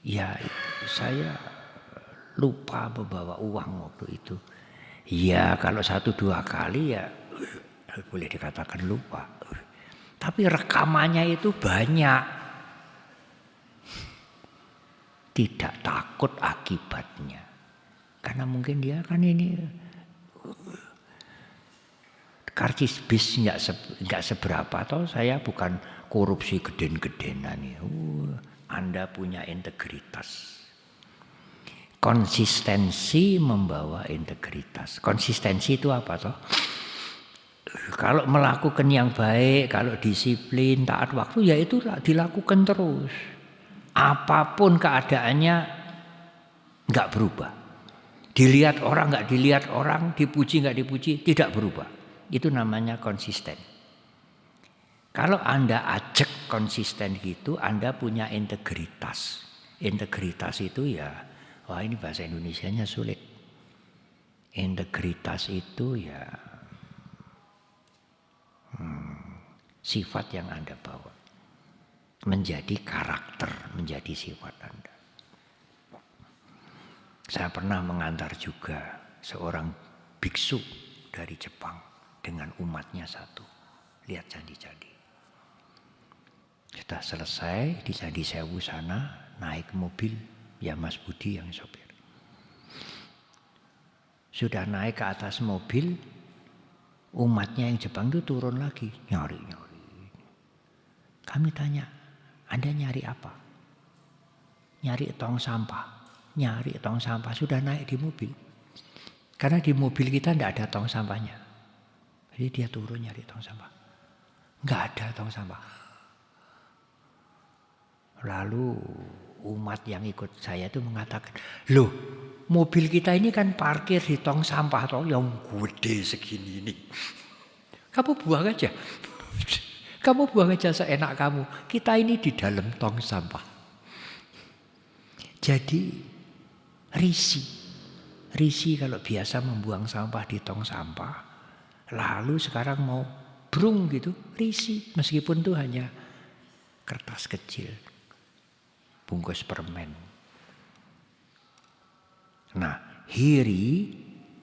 Ya, saya lupa membawa uang waktu itu. Ya kalau 1-2 kali ya boleh dikatakan lupa. Tapi rekamannya itu banyak. Tidak takut akibatnya. Karena mungkin dia kan ini karcis bis nggak seberapa. Atau saya bukan korupsi geden-gedenan. Anda punya integritas. Konsistensi membawa integritas. Konsistensi itu apa toh? Kalau melakukan yang baik, kalau disiplin, taat waktu, ya itu dilakukan terus. Apapun keadaannya nggak berubah. Dilihat orang, nggak dilihat orang, dipuji, nggak dipuji, tidak berubah. Itu namanya konsisten. Kalau Anda ajak konsisten gitu, Anda punya integritas. Integritas itu ya, wah ini bahasa Indonesianya sulit. Integritas itu ya sifat yang Anda bawa. Menjadi karakter, menjadi sifat Anda. Saya pernah mengantar juga seorang biksu dari Jepang dengan umatnya satu. Lihat candi-candi. Sudah selesai di Candi Sewu sana, naik mobil, ya Mas Budi yang sopir. Sudah naik ke atas mobil, umatnya yang Jepang itu turun lagi, nyari-nyari. Kami tanya, Anda nyari apa? Nyari tong sampah. Nyari tong sampah, sudah naik di mobil. Karena di mobil kita tidak ada tong sampahnya. Jadi dia turun nyari tong sampah. Nggak ada tong sampah. Lalu umat yang ikut saya itu mengatakan, loh mobil kita ini kan parkir di tong sampah toh yang gede segini ini. Kamu buang aja. Kamu buang aja seenak kamu. Kita ini di dalam tong sampah. Jadi Risi kalau biasa membuang sampah di tong sampah. Lalu sekarang mau brung gitu, risi. Meskipun itu hanya kertas kecil. Bungkus permen. Nah,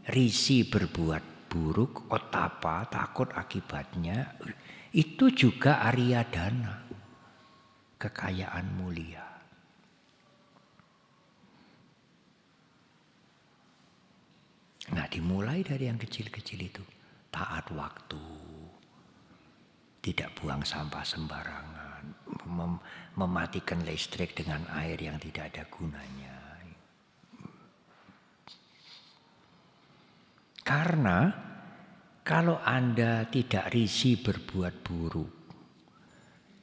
risi berbuat buruk, otapa, takut akibatnya, itu juga Arya Dana, kekayaan mulia. Nah, dimulai dari yang kecil-kecil itu, taat waktu, tidak buang sampah sembarangan, mematikan listrik dengan air yang tidak ada gunanya. Karena kalau Anda tidak risih berbuat buruk,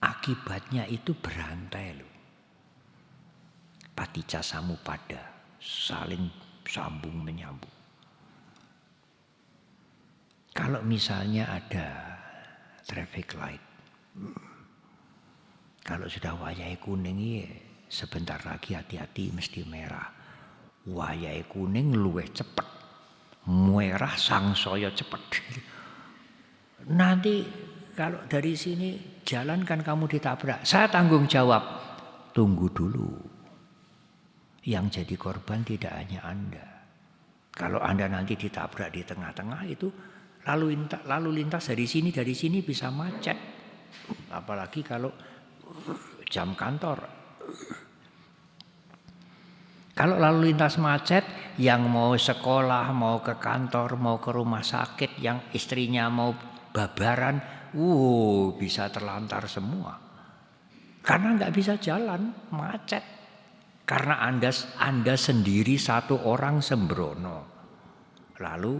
akibatnya itu berantai loh. Paticca Samuppada, saling sambung menyambung. Kalau misalnya ada traffic light, kalau sudah wayahe kuning ya sebentar lagi hati-hati mesti merah. Wayahe kuning luwih cepet, merah sangsaya cepet. Nanti kalau dari sini jalan kan kamu ditabrak, saya tanggung jawab. Tunggu dulu. Yang jadi korban tidak hanya Anda. Kalau Anda nanti ditabrak di tengah-tengah itu lalu lintas dari sini bisa macet. Apalagi kalau jam kantor. Kalau lalu lintas macet, yang mau sekolah, mau ke kantor, mau ke rumah sakit, yang istrinya mau babaran, bisa terlantar semua. Karena nggak bisa jalan, macet. Karena Anda sendiri satu orang sembrono. Lalu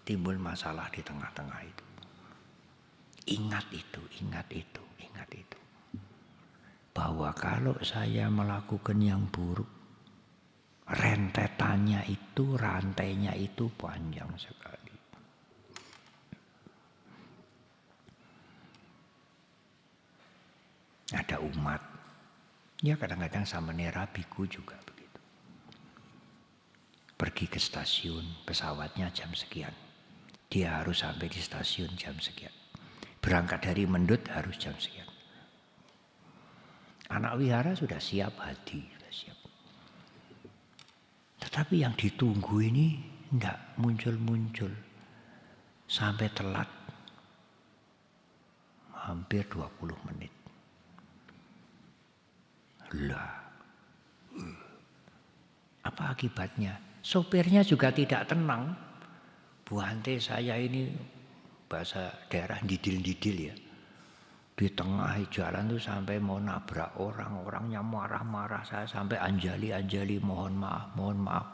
timbul masalah di tengah-tengah itu. Ingat itu, ingat itu, ingat itu. Bahwa kalau saya melakukan yang buruk, rentetannya itu, rantainya itu panjang sekali. Ada umat, ya kadang-kadang samenera biku juga begitu. Pergi ke stasiun, pesawatnya jam sekian. Dia harus sampai di stasiun jam sekian. Berangkat dari Mendut harus jam sekian. Anak wihara sudah siap hati, sudah siap. Tetapi yang ditunggu ini tidak muncul-muncul. Sampai telat hampir 20 menit. Lah, apa akibatnya? Sopirnya juga tidak tenang. Bu Ante, saya ini bahasa daerah didil-didil ya. Di tengah jalan tuh sampai mau nabrak orang, orangnya marah-marah, saya sampai anjali mohon maaf.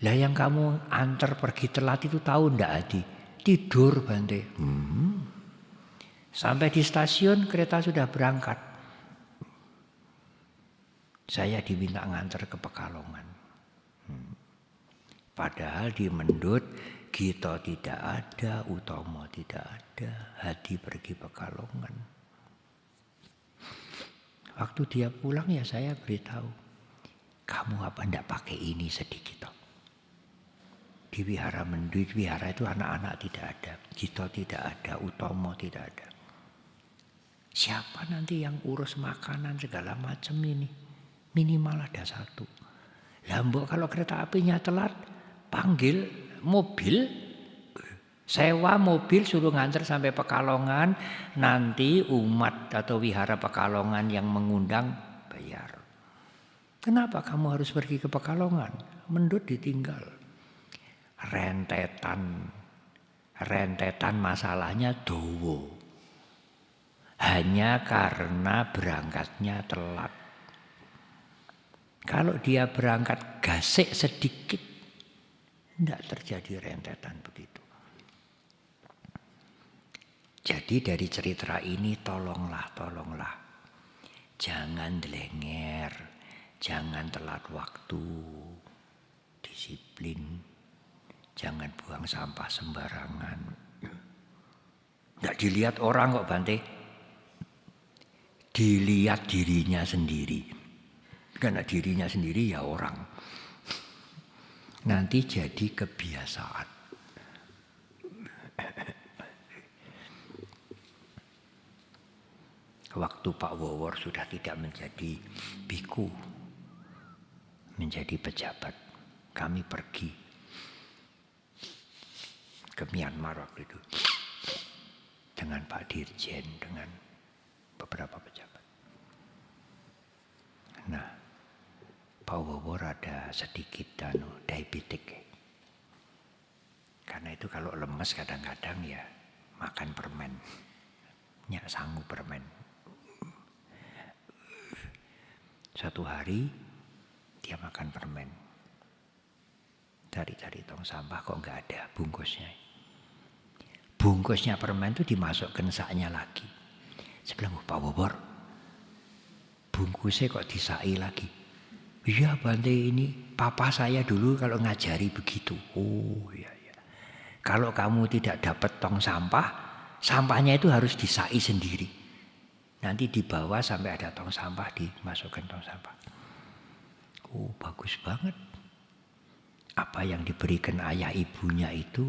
Lah yang kamu antar pergi telat itu tahu ndak Adi? Tidur Bante. Sampai di stasiun kereta sudah berangkat. Saya diminta ngantar ke Pekalongan. Padahal di Mendut Gito tidak ada, Utomo tidak ada, Hadi pergi Pekalongan. Waktu dia pulang ya saya beritahu, kamu apa ndak pakai ini sedikit? Di wihara Mendut, wihara itu anak-anak tidak ada, Gito tidak ada, Utomo tidak ada. Siapa nanti yang urus makanan segala macam ini? Minimal ada satu. Lambok kalau kereta apinya telat, panggil mobil, sewa mobil suruh nganter sampai Pekalongan, nanti umat atau wihara Pekalongan yang mengundang bayar. Kenapa kamu harus pergi ke Pekalongan? Mendut ditinggal. Rentetan masalahnya dowo. Hanya karena berangkatnya telat. Kalau dia berangkat gasik sedikit, tidak terjadi rentetan begitu. Jadi dari cerita ini tolonglah. Jangan delenger, jangan telat waktu, disiplin, jangan buang sampah sembarangan. Tidak dilihat orang kok Bante, dilihat dirinya sendiri. Karena dirinya sendiri ya orang. Nanti jadi kebiasaan. Waktu Pak Wowor sudah tidak menjadi biku, menjadi pejabat, kami pergi ke Myanmar waktu itu dengan Pak Dirjen, dengan beberapa pejabat. Nah, Pak Wowor ada sedikit diabetik. Karena itu kalau lemes kadang-kadang ya makan permen. Nyak sanggup permen. Satu hari dia makan permen. Cari-cari tong sampah kok nggak ada bungkusnya. Bungkusnya permen itu dimasukkan saknya lagi. Saya bilang, Pak Wowor, bungkusnya kok disai lagi. Iya Bante, ini papa saya dulu kalau ngajari begitu. Oh iya. Kalau kamu tidak dapat tong sampah, sampahnya itu harus disai sendiri. Nanti dibawa sampai ada tong sampah, dimasukkan tong sampah. Oh bagus banget. Apa yang diberikan ayah ibunya itu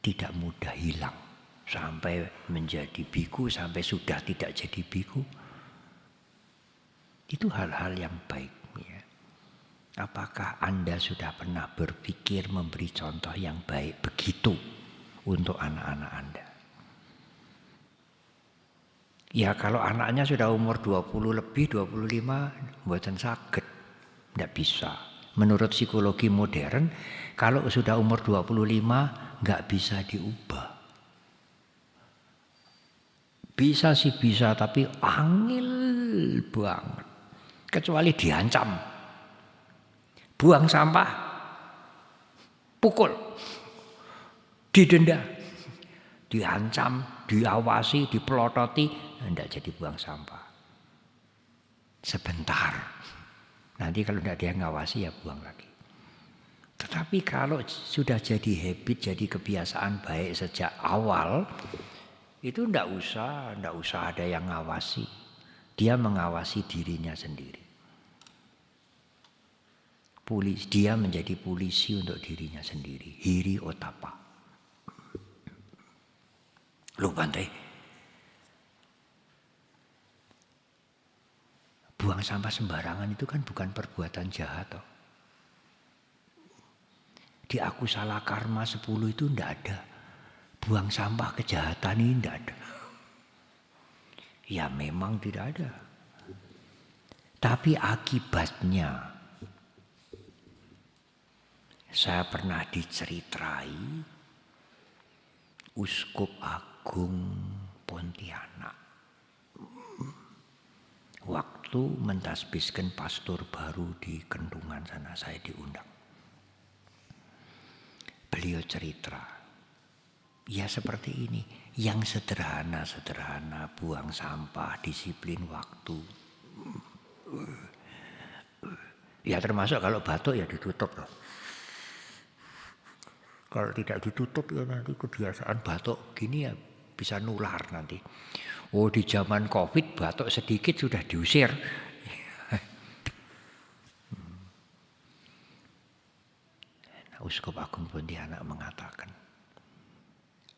tidak mudah hilang. Sampai menjadi biku, sampai sudah tidak jadi biku. Itu hal-hal yang baik. Apakah Anda sudah pernah berpikir memberi contoh yang baik begitu untuk anak-anak Anda? Ya kalau anaknya sudah umur 20 lebih, 25, mboten saged. Nggak bisa. Menurut psikologi modern, kalau sudah umur 25 nggak bisa diubah. Bisa sih bisa, tapi angel banget. Kecuali diancam. Buang sampah, pukul, didenda, diancam, diawasi, dipelototi, tidak jadi buang sampah. Sebentar. Nanti kalau tidak dia ngawasi ya buang lagi. Tetapi kalau sudah jadi habit, jadi kebiasaan baik sejak awal, itu tidak usah ada yang ngawasi. Dia mengawasi dirinya sendiri. Dia menjadi polisi untuk dirinya sendiri. Hiri otapa. Lu Bante, buang sampah sembarangan itu kan bukan perbuatan jahat toh. Di aku salah karma 10 itu ndak ada. Buang sampah kejahatan ini ndak ada. Ya memang tidak ada. Tapi akibatnya, saya pernah diceritai Uskup Agung Pontianak. Waktu mentasbiskan pastor baru di Kendungan sana, saya diundang. Beliau cerita, ya seperti ini, yang sederhana-sederhana, buang sampah, disiplin waktu. Ya termasuk kalau batuk ya ditutup loh. Kalau tidak ditutup ya nanti kebiasaan batuk gini ya bisa nular nanti. Oh di zaman Covid batuk sedikit sudah diusir. Uskup Agung Pontianak mengatakan,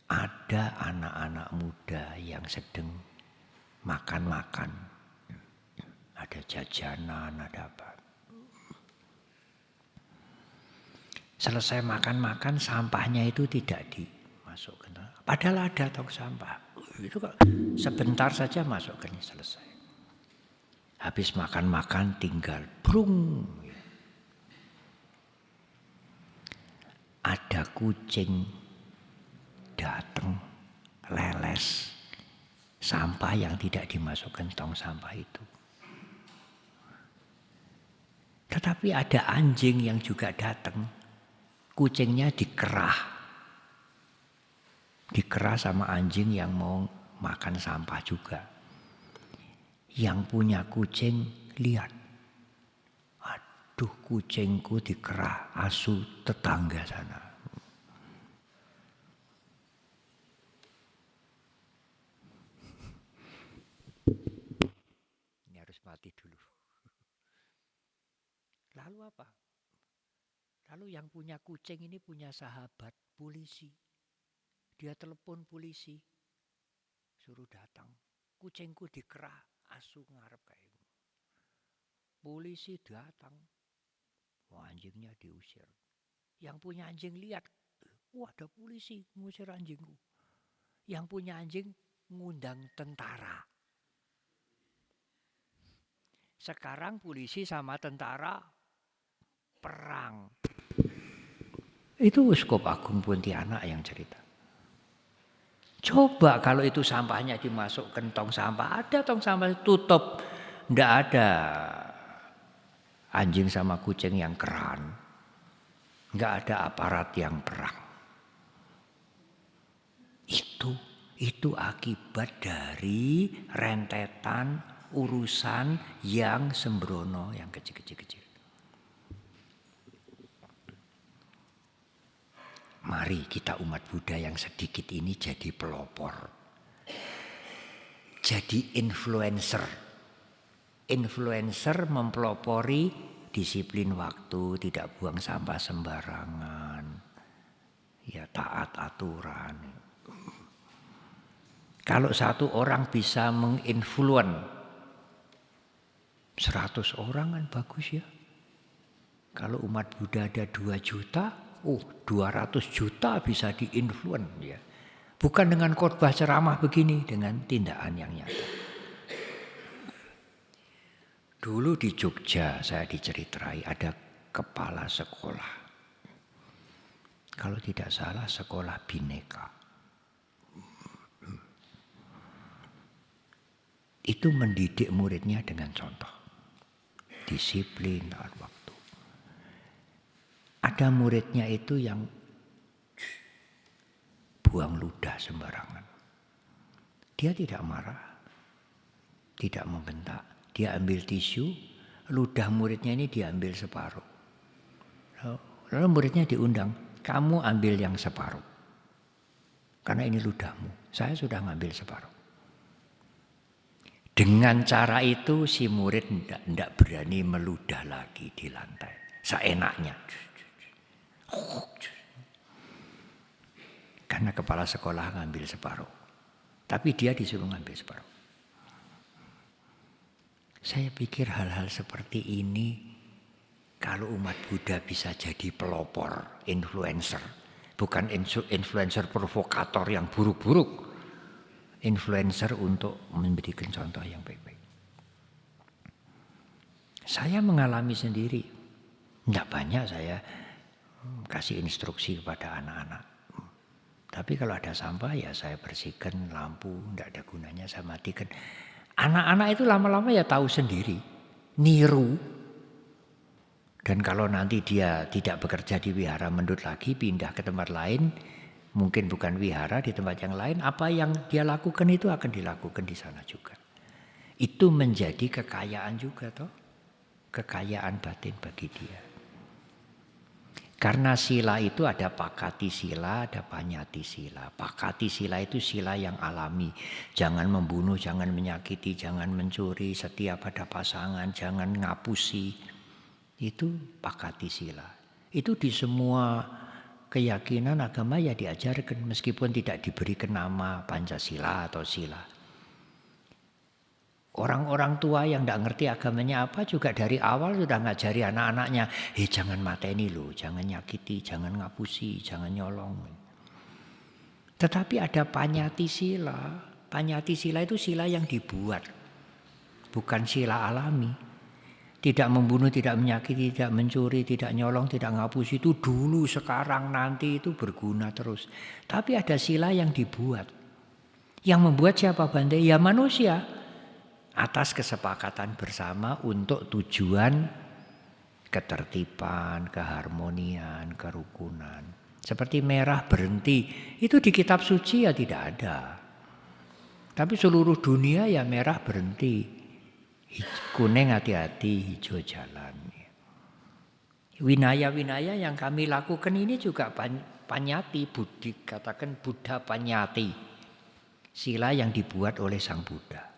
ada anak-anak muda yang sedang makan-makan, ada jajanan, ada apa. Selesai makan-makan, sampahnya itu tidak dimasukkan. Padahal ada tong sampah. Itu kok sebentar saja masukkan, selesai. Habis makan-makan tinggal brung. Ada kucing datang leles sampah yang tidak dimasukkan tong sampah itu. Tetapi ada anjing yang juga datang. Kucingnya dikerah. Dikerah sama anjing yang mau makan sampah juga. Yang punya kucing lihat. Aduh kucingku dikerah asu tetangga sana. Ini harus mati dulu. Lalu apa? Lalu yang punya kucing ini punya sahabat polisi. Dia telepon polisi. Suruh datang. Kucingku dikerah asu ngarep kayak. Polisi datang. Wah, anjingnya diusir. Yang punya anjing lihat, wah ada polisi ngusir anjingku. Yang punya anjing ngundang tentara. Sekarang polisi sama tentara perang. Itu Uskup Agung Pontianak yang cerita. Coba kalau itu sampahnya dimasukkan tong sampah, ada tong sampah tutup, ndak ada anjing sama kucing yang keran. Enggak ada aparat yang perang. Itu akibat dari rentetan urusan yang sembrono, yang kecil-kecil. Mari kita umat Buddha yang sedikit ini jadi pelopor. Jadi influencer. Influencer mempelopori disiplin waktu, tidak buang sampah sembarangan, ya taat aturan. Kalau satu orang bisa menginfluen 100 orang kan bagus ya. Kalau umat Buddha ada 2 juta, 200 juta bisa diinfluen ya. Bukan dengan khotbah ceramah begini, dengan tindakan yang nyata. Dulu di Jogja saya diceritai ada kepala sekolah. Kalau tidak salah sekolah Bhinneka. Itu mendidik muridnya dengan contoh. Disiplin, taat waktu. Ada muridnya itu yang buang ludah sembarangan. Dia tidak marah, tidak membentak. Dia ambil tisu, ludah muridnya ini diambil separuh. Lalu muridnya diundang, kamu ambil yang separuh. Karena ini ludahmu, saya sudah ngambil separuh. Dengan cara itu si murid tidak berani meludah lagi di lantai. Seenaknya. Karena kepala sekolah ngambil separuh. Tapi dia disuruh ngambil separuh. Saya pikir hal-hal seperti ini kalau umat Buddha bisa jadi pelopor, influencer. Bukan influencer provokator yang buruk-buruk. Influencer untuk memberikan contoh yang baik-baik. Saya mengalami sendiri. Tidak banyak saya kasih instruksi kepada anak-anak. Tapi kalau ada sampah ya saya bersihkan, lampu tidak ada gunanya saya matikan. Anak-anak itu lama-lama ya tahu sendiri, niru. Dan kalau nanti dia tidak bekerja di wihara Mendut lagi, pindah ke tempat lain, mungkin bukan wihara di tempat yang lain, apa yang dia lakukan itu akan dilakukan di sana juga. Itu menjadi kekayaan juga toh, kekayaan batin bagi dia. Karena sila itu ada pakati sila, ada panyati sila. Pakati sila itu sila yang alami. Jangan membunuh, jangan menyakiti, jangan mencuri, setia pada pasangan, jangan ngapusi. Itu pakati sila. Itu di semua keyakinan agama ya diajarkan meskipun tidak diberikan nama Pancasila atau sila. Orang-orang tua yang tidak ngerti agamanya apa juga dari awal sudah ngajari anak-anaknya, jangan mateni loh, jangan nyakiti, jangan ngapusi, jangan nyolong. Tetapi ada panyati sila. Panyati sila itu sila yang dibuat, bukan sila alami. Tidak membunuh, tidak menyakiti, tidak mencuri, tidak nyolong, tidak ngapusi itu dulu, sekarang, nanti itu berguna terus. Tapi ada sila yang dibuat. Yang membuat siapa Bante? Ya manusia. Atas kesepakatan bersama untuk tujuan ketertiban, keharmonian, kerukunan. Seperti merah berhenti, itu di kitab suci ya tidak ada. Tapi seluruh dunia ya merah berhenti. Kuning hati-hati, hijau jalan. Winaya-winaya yang kami lakukan ini juga panyati, Budi katakan Buddha panyati. Sila yang dibuat oleh Sang Buddha.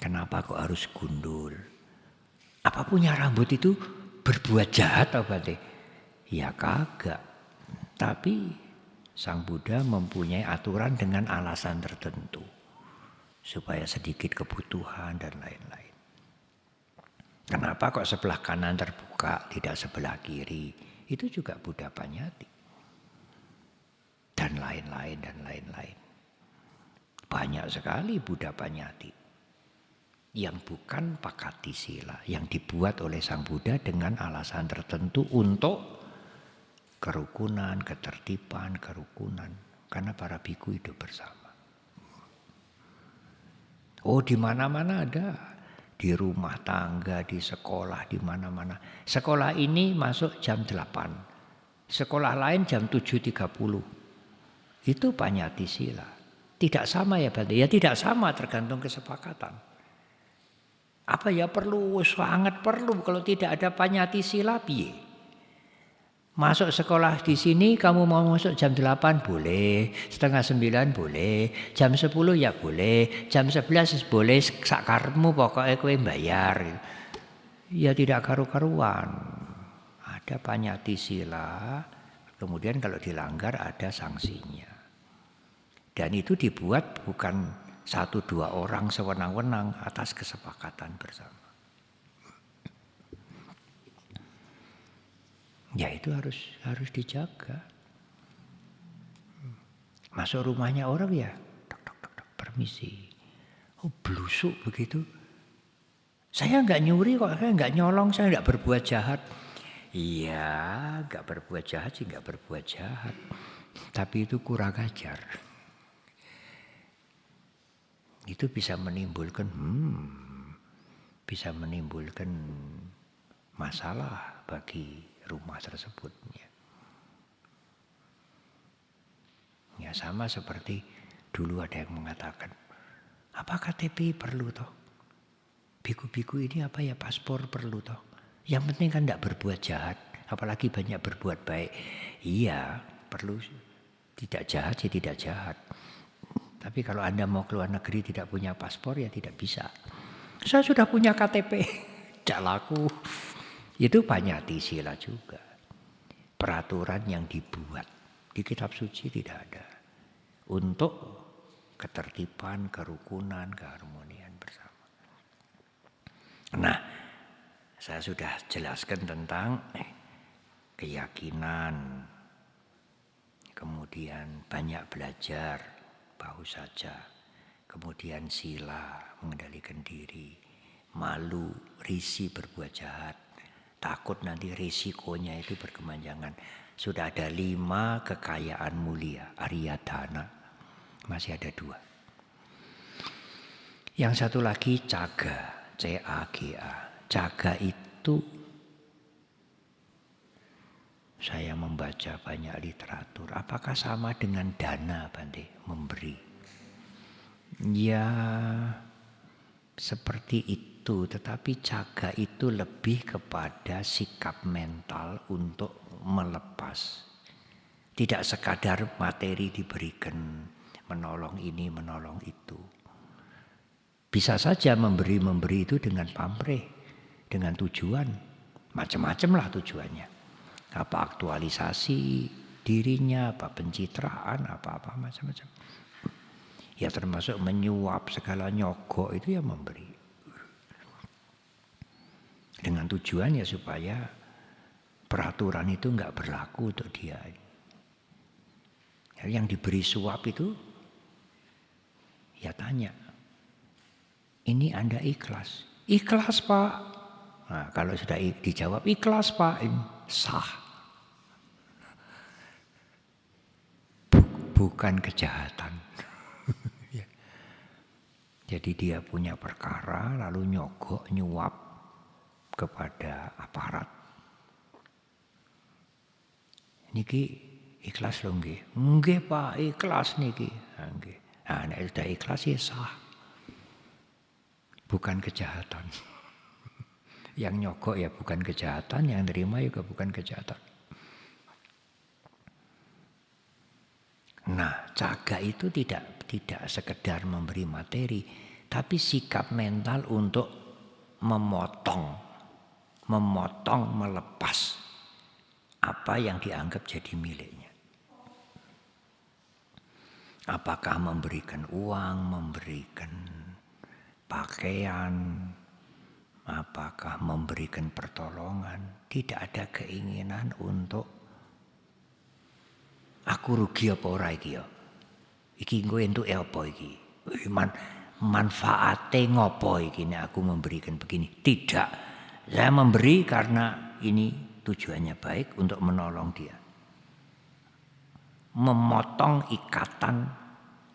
Kenapa kok harus gundul? Apa punya rambut itu berbuat jahat apa deh? Ya kagak. Tapi Sang Buddha mempunyai aturan dengan alasan tertentu. Supaya sedikit kebutuhan dan lain-lain. Kenapa kok sebelah kanan terbuka, tidak sebelah kiri? Itu juga Buddha panyati. Dan lain-lain, dan lain-lain. Banyak sekali Buddha panyati. Yang bukan pakati sila, yang dibuat oleh Sang Buddha dengan alasan tertentu untuk kerukunan, ketertiban, kerukunan. Karena para biku hidup bersama. Oh, di mana-mana ada. Di rumah tangga, di sekolah, di mana-mana. Sekolah ini masuk jam 8. Sekolah lain jam 7.30. Itu panyati sila. Tidak sama ya Bante? Ya tidak sama, tergantung kesepakatan. Apa ya perlu, sangat perlu. Kalau tidak ada panyati sila, piye? Masuk sekolah di sini, kamu mau masuk jam 8 boleh, setengah 9 boleh, jam 10 ya boleh, jam 11 boleh, sakarmu pokoknya kowe bayar. Ya tidak karu-karuan. Ada panyati sila, kemudian kalau dilanggar ada sanksinya. Dan itu dibuat bukan 1-2 orang sewenang-wenang atas kesepakatan bersama. Ya itu harus dijaga. Masuk rumahnya orang ya, tok, permisi. Oh blusuk begitu. Saya nggak nyuri kok, saya nggak nyolong, saya nggak berbuat jahat. Iya, nggak berbuat jahat sih nggak berbuat jahat. Tapi itu kurang ajar. Itu bisa menimbulkan masalah bagi rumah tersebut. Ya sama seperti dulu ada yang mengatakan, apa KTP perlu toh? Biku-biku ini apa ya, paspor perlu toh? Yang penting kan tidak berbuat jahat, apalagi banyak berbuat baik. Iya, perlu tidak jahat sih tidak jahat. Tapi kalau Anda mau keluar negeri tidak punya paspor ya tidak bisa. Saya sudah punya KTP, tidak laku. Itu Pancasila juga. Peraturan yang dibuat di kitab suci tidak ada. Untuk ketertiban, kerukunan, keharmonian bersama. Nah, saya sudah jelaskan tentang keyakinan, kemudian banyak belajar, bahu saja, kemudian sila, mengendalikan diri, malu, risih berbuat jahat, takut nanti risikonya itu berkepanjangan. Sudah ada 5 kekayaan mulia, Arya Dana, masih ada 2. Yang satu lagi caga. CAGA. Caga itu saya membaca banyak literatur. Apakah sama dengan dana, Bante? Memberi. Ya seperti itu. Tetapi caga itu lebih kepada sikap mental untuk melepas. Tidak sekadar materi diberikan, menolong ini, menolong itu. Bisa saja memberi itu dengan pamrih, dengan tujuan, macam-macam lah tujuannya. Apa aktualisasi dirinya, apa pencitraan, apa macam-macam. Ya termasuk menyuap segala nyogok itu ya memberi. Dengan tujuan ya supaya peraturan itu enggak berlaku untuk dia. Yang diberi suap itu ya tanya, ini Anda ikhlas? Ikhlas Pak. Nah, kalau sudah dijawab ikhlas Pak, sah. Bukan kejahatan. Jadi dia punya perkara lalu nyogok, nyuap kepada aparat. Niki ikhlas lho nggih. Nggih Pak, ikhlas niki. Nggih. Nah, nek sudah ikhlas ya sah. Bukan kejahatan. Yang nyogok ya bukan kejahatan, yang terima juga bukan kejahatan. Nah, caga itu tidak sekedar memberi materi, tapi sikap mental untuk memotong, melepas apa yang dianggap jadi miliknya. Apakah memberikan uang, memberikan pakaian, apakah memberikan pertolongan, tidak ada keinginan untuk aku rugi apa ora iki ya. Iki engko entuk apa iki? Manfaate ngopo iki nek aku memberikan begini? Tidak. Saya memberi karena ini tujuannya baik untuk menolong dia. Memotong ikatan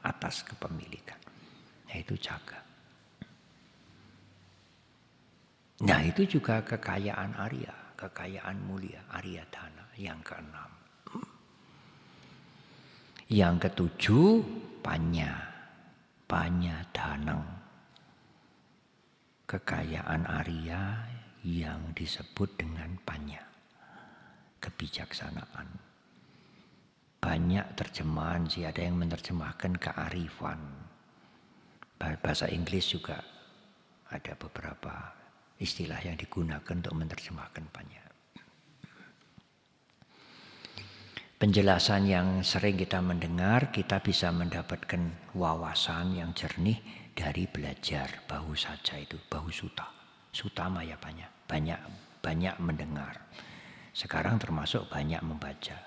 atas kepemilikan. Yaitu caga. Nah itu juga kekayaan Arya, kekayaan mulia, Arya Dana yang ke-6. Yang ke-7 Panya Danang. Kekayaan Arya yang disebut dengan Panya. Kebijaksanaan. Banyak terjemahan sih, ada yang menerjemahkan kearifan. Bahasa Inggris juga ada beberapa istilah yang digunakan untuk menerjemahkan Panya. Penjelasan yang sering kita mendengar, kita bisa mendapatkan wawasan yang jernih dari belajar bahu saja itu, bahu suta. Suta maya Panya, banyak mendengar. Sekarang termasuk banyak membaca.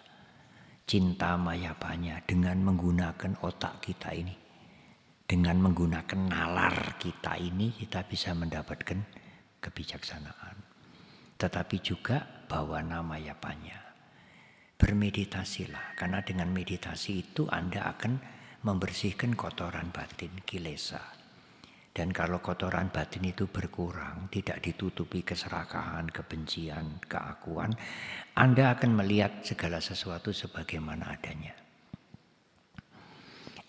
Cinta maya Panya dengan menggunakan otak kita ini. Dengan menggunakan nalar kita ini kita bisa mendapatkan kebijaksanaan. Tetapi juga bawa nama yapanya. Bermeditasilah, karena dengan meditasi itu Anda akan membersihkan kotoran batin, kilesa. Dan kalau kotoran batin itu berkurang, tidak ditutupi keserakahan, kebencian, keakuan, Anda akan melihat segala sesuatu sebagaimana adanya.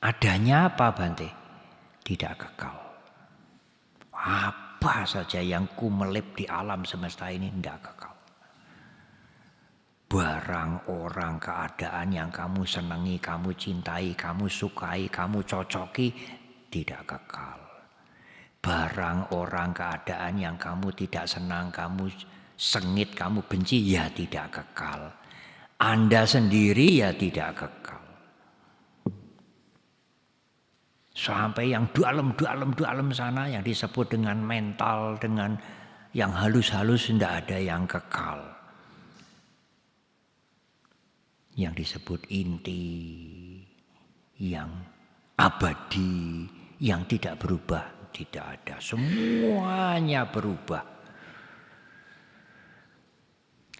Adanya apa, Bante? Tidak kekal. Apa saja yang kumelip di alam semesta ini tidak kekal. Barang, orang, keadaan yang kamu senangi, kamu cintai, kamu sukai, kamu cocoki, tidak kekal. Barang, orang, keadaan yang kamu tidak senang, kamu sengit, kamu benci, ya tidak kekal. Anda sendiri ya tidak kekal. Sampai yang dalam sana yang disebut dengan mental, dengan yang halus-halus, tidak ada yang kekal. Yang disebut inti, yang abadi, yang tidak berubah, tidak ada. Semuanya berubah.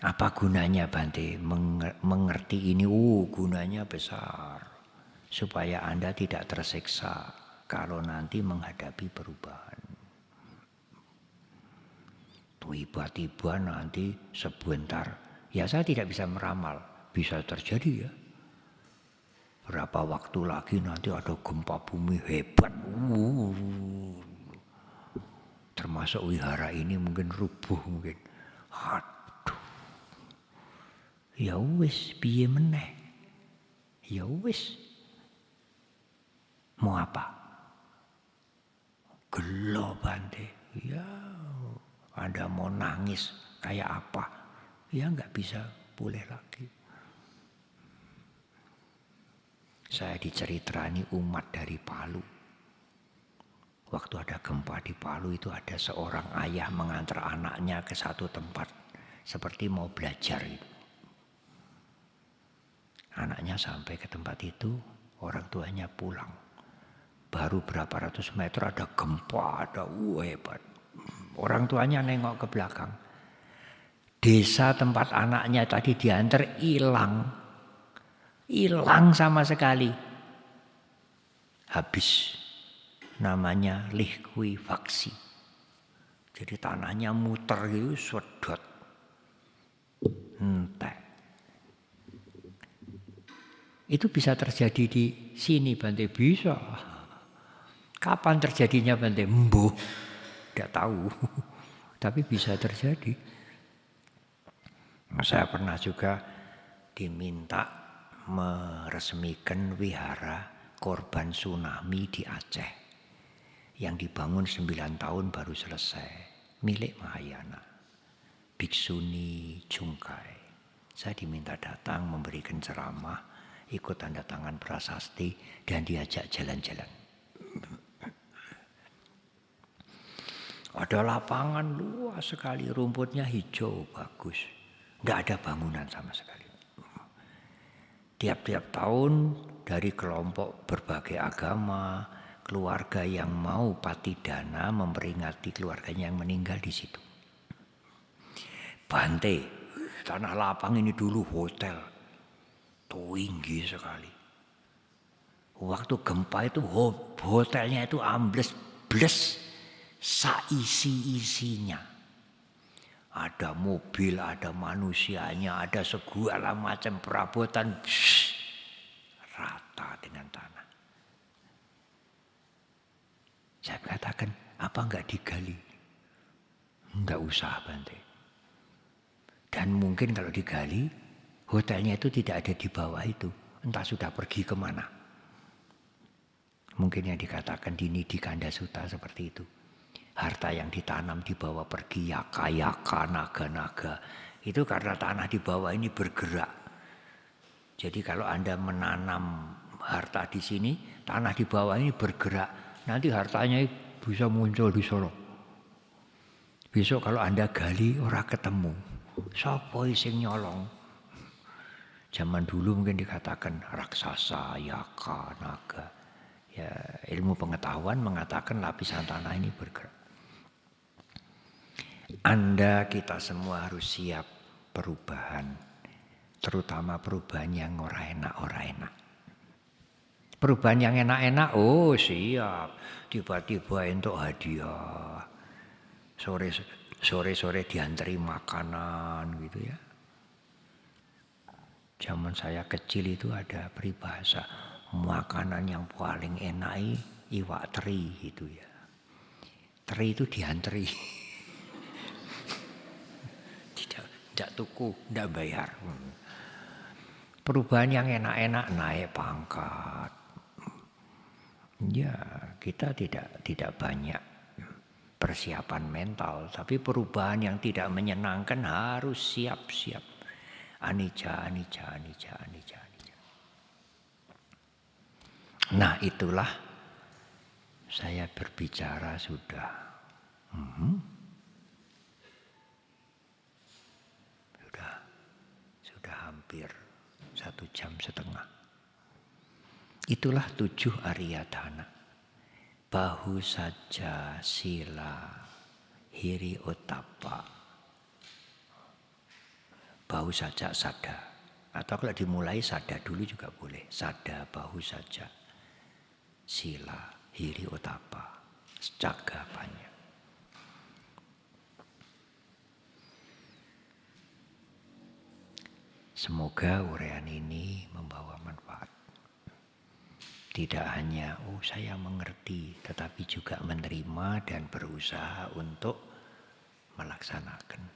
Apa gunanya, Bante? Mengerti ini, gunanya besar. Supaya Anda tidak tersiksa kalau nanti menghadapi perubahan. Tiba-tiba nanti sebentar, ya saya tidak bisa meramal. Bisa terjadi ya. Berapa waktu lagi nanti ada gempa bumi hebat. Termasuk wihara ini mungkin rubuh mungkin. Aduh. Ya wis piye meneh. Ya wis. Mau apa? Gelo, Bante. Ya, Anda mau nangis kayak apa? Ya nggak bisa boleh lagi. Saya diceritrani umat dari Palu. Waktu ada gempa di Palu itu ada seorang ayah mengantar anaknya ke satu tempat. Seperti mau belajar itu. Anaknya sampai ke tempat itu, orang tuanya pulang. Baru berapa ratus meter ada gempa, ada hebat. Orang tuanya nengok ke belakang. Desa tempat anaknya tadi diantar hilang. Hilang sama sekali. Habis. Namanya likuifaksi. Jadi tanahnya muter gitu, sedot. Entek. Itu bisa terjadi di sini, Bante. Bisa. Kapan terjadinya, Bante? Mbuh. Tidak tahu. Tapi bisa terjadi. Saya pernah juga diminta meresmikan wihara korban tsunami di Aceh yang dibangun 9 tahun baru selesai, milik Mahayana Biksuni Jungkai. Saya diminta datang memberikan ceramah, ikut tanda tangan prasasti dan diajak jalan-jalan. Ada lapangan luas sekali, rumputnya hijau bagus, nggak ada bangunan sama sekali. Tiap-tiap tahun dari kelompok berbagai agama, keluarga yang mau patidana memperingati keluarganya yang meninggal di situ. Bante, tanah lapang ini dulu hotel, tinggi sekali. Waktu gempa itu hotelnya itu ambles, saisi-isinya. Ada mobil, ada manusianya, ada segala macam perabotan, rata dengan tanah. Saya katakan, apa enggak digali? Enggak usah, Bante. Dan mungkin kalau digali, hotelnya itu tidak ada di bawah itu. Entah sudah pergi kemana. Mungkin yang dikatakan di Nidi Kandasuta seperti itu. Harta yang ditanam di bawah pergi, yaka-yaka, naga-naga. Itu karena tanah di bawah ini bergerak. Jadi kalau Anda menanam harta di sini, tanah di bawah ini bergerak. Nanti hartanya bisa muncul di Solo. Besok kalau Anda gali, orang ketemu. Sapa sing nyolong? Zaman dulu mungkin dikatakan raksasa, yaka, naga. Ya, ilmu pengetahuan mengatakan lapisan tanah ini bergerak. Anda, kita semua harus siap perubahan. Terutama perubahan yang ora enak. Perubahan yang enak-enak, oh siap. Tiba-tiba untuk hadiah. Sore-sore diantri makanan gitu ya. Zaman saya kecil itu ada peribahasa, makanan yang paling enak iwak teri gitu ya. Teri itu diantri. Tidak tuku, tidak bayar. Perubahan yang enak-enak, naik pangkat. Ya, kita tidak banyak persiapan mental, tapi perubahan yang tidak menyenangkan harus siap-siap. Anicca. Nah, itulah saya berbicara sudah hampir 1,5 jam. Itulah 7 Arya Dana. Bahu saja, sila, hiri otapa. Bahu saja, sada. Atau kalau dimulai sada dulu juga boleh. Sada, bahu saja, sila, hiri otapa. Jaga banyak. Semoga uraian ini membawa manfaat. Tidak hanya, saya mengerti, tetapi juga menerima dan berusaha untuk melaksanakan.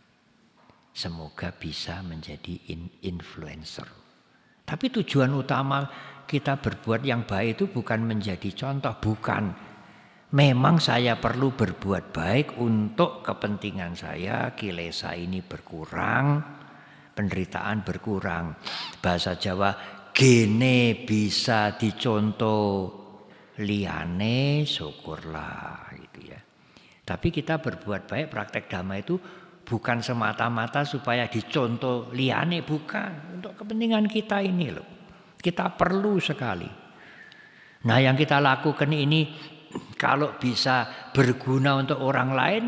Semoga bisa menjadi influencer. Tapi tujuan utama kita berbuat yang baik itu bukan menjadi contoh, bukan. Memang saya perlu berbuat baik untuk kepentingan saya, kilesa ini berkurang, penderitaan berkurang. Bahasa Jawa, gene bisa dicontoh liane, syukurlah gitu ya. Tapi kita berbuat baik, praktek dhamma itu bukan semata-mata supaya dicontoh liane, bukan. Untuk kepentingan kita ini loh. Kita perlu sekali. Nah, yang kita lakukan ini kalau bisa berguna untuk orang lain,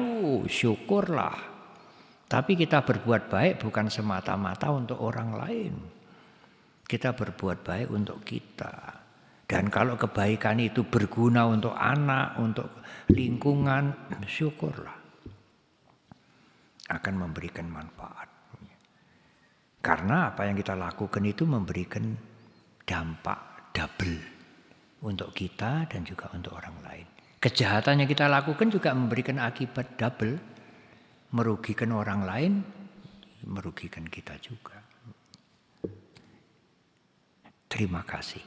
syukurlah. Tapi kita berbuat baik bukan semata-mata untuk orang lain. Kita berbuat baik untuk kita. Dan kalau kebaikan itu berguna untuk anak, untuk lingkungan, syukurlah. Akan memberikan manfaat. Karena apa yang kita lakukan itu memberikan dampak double untuk kita dan juga untuk orang lain. Kejahatan yang kita lakukan juga memberikan akibat double. Merugikan orang lain, merugikan kita juga. Terima kasih.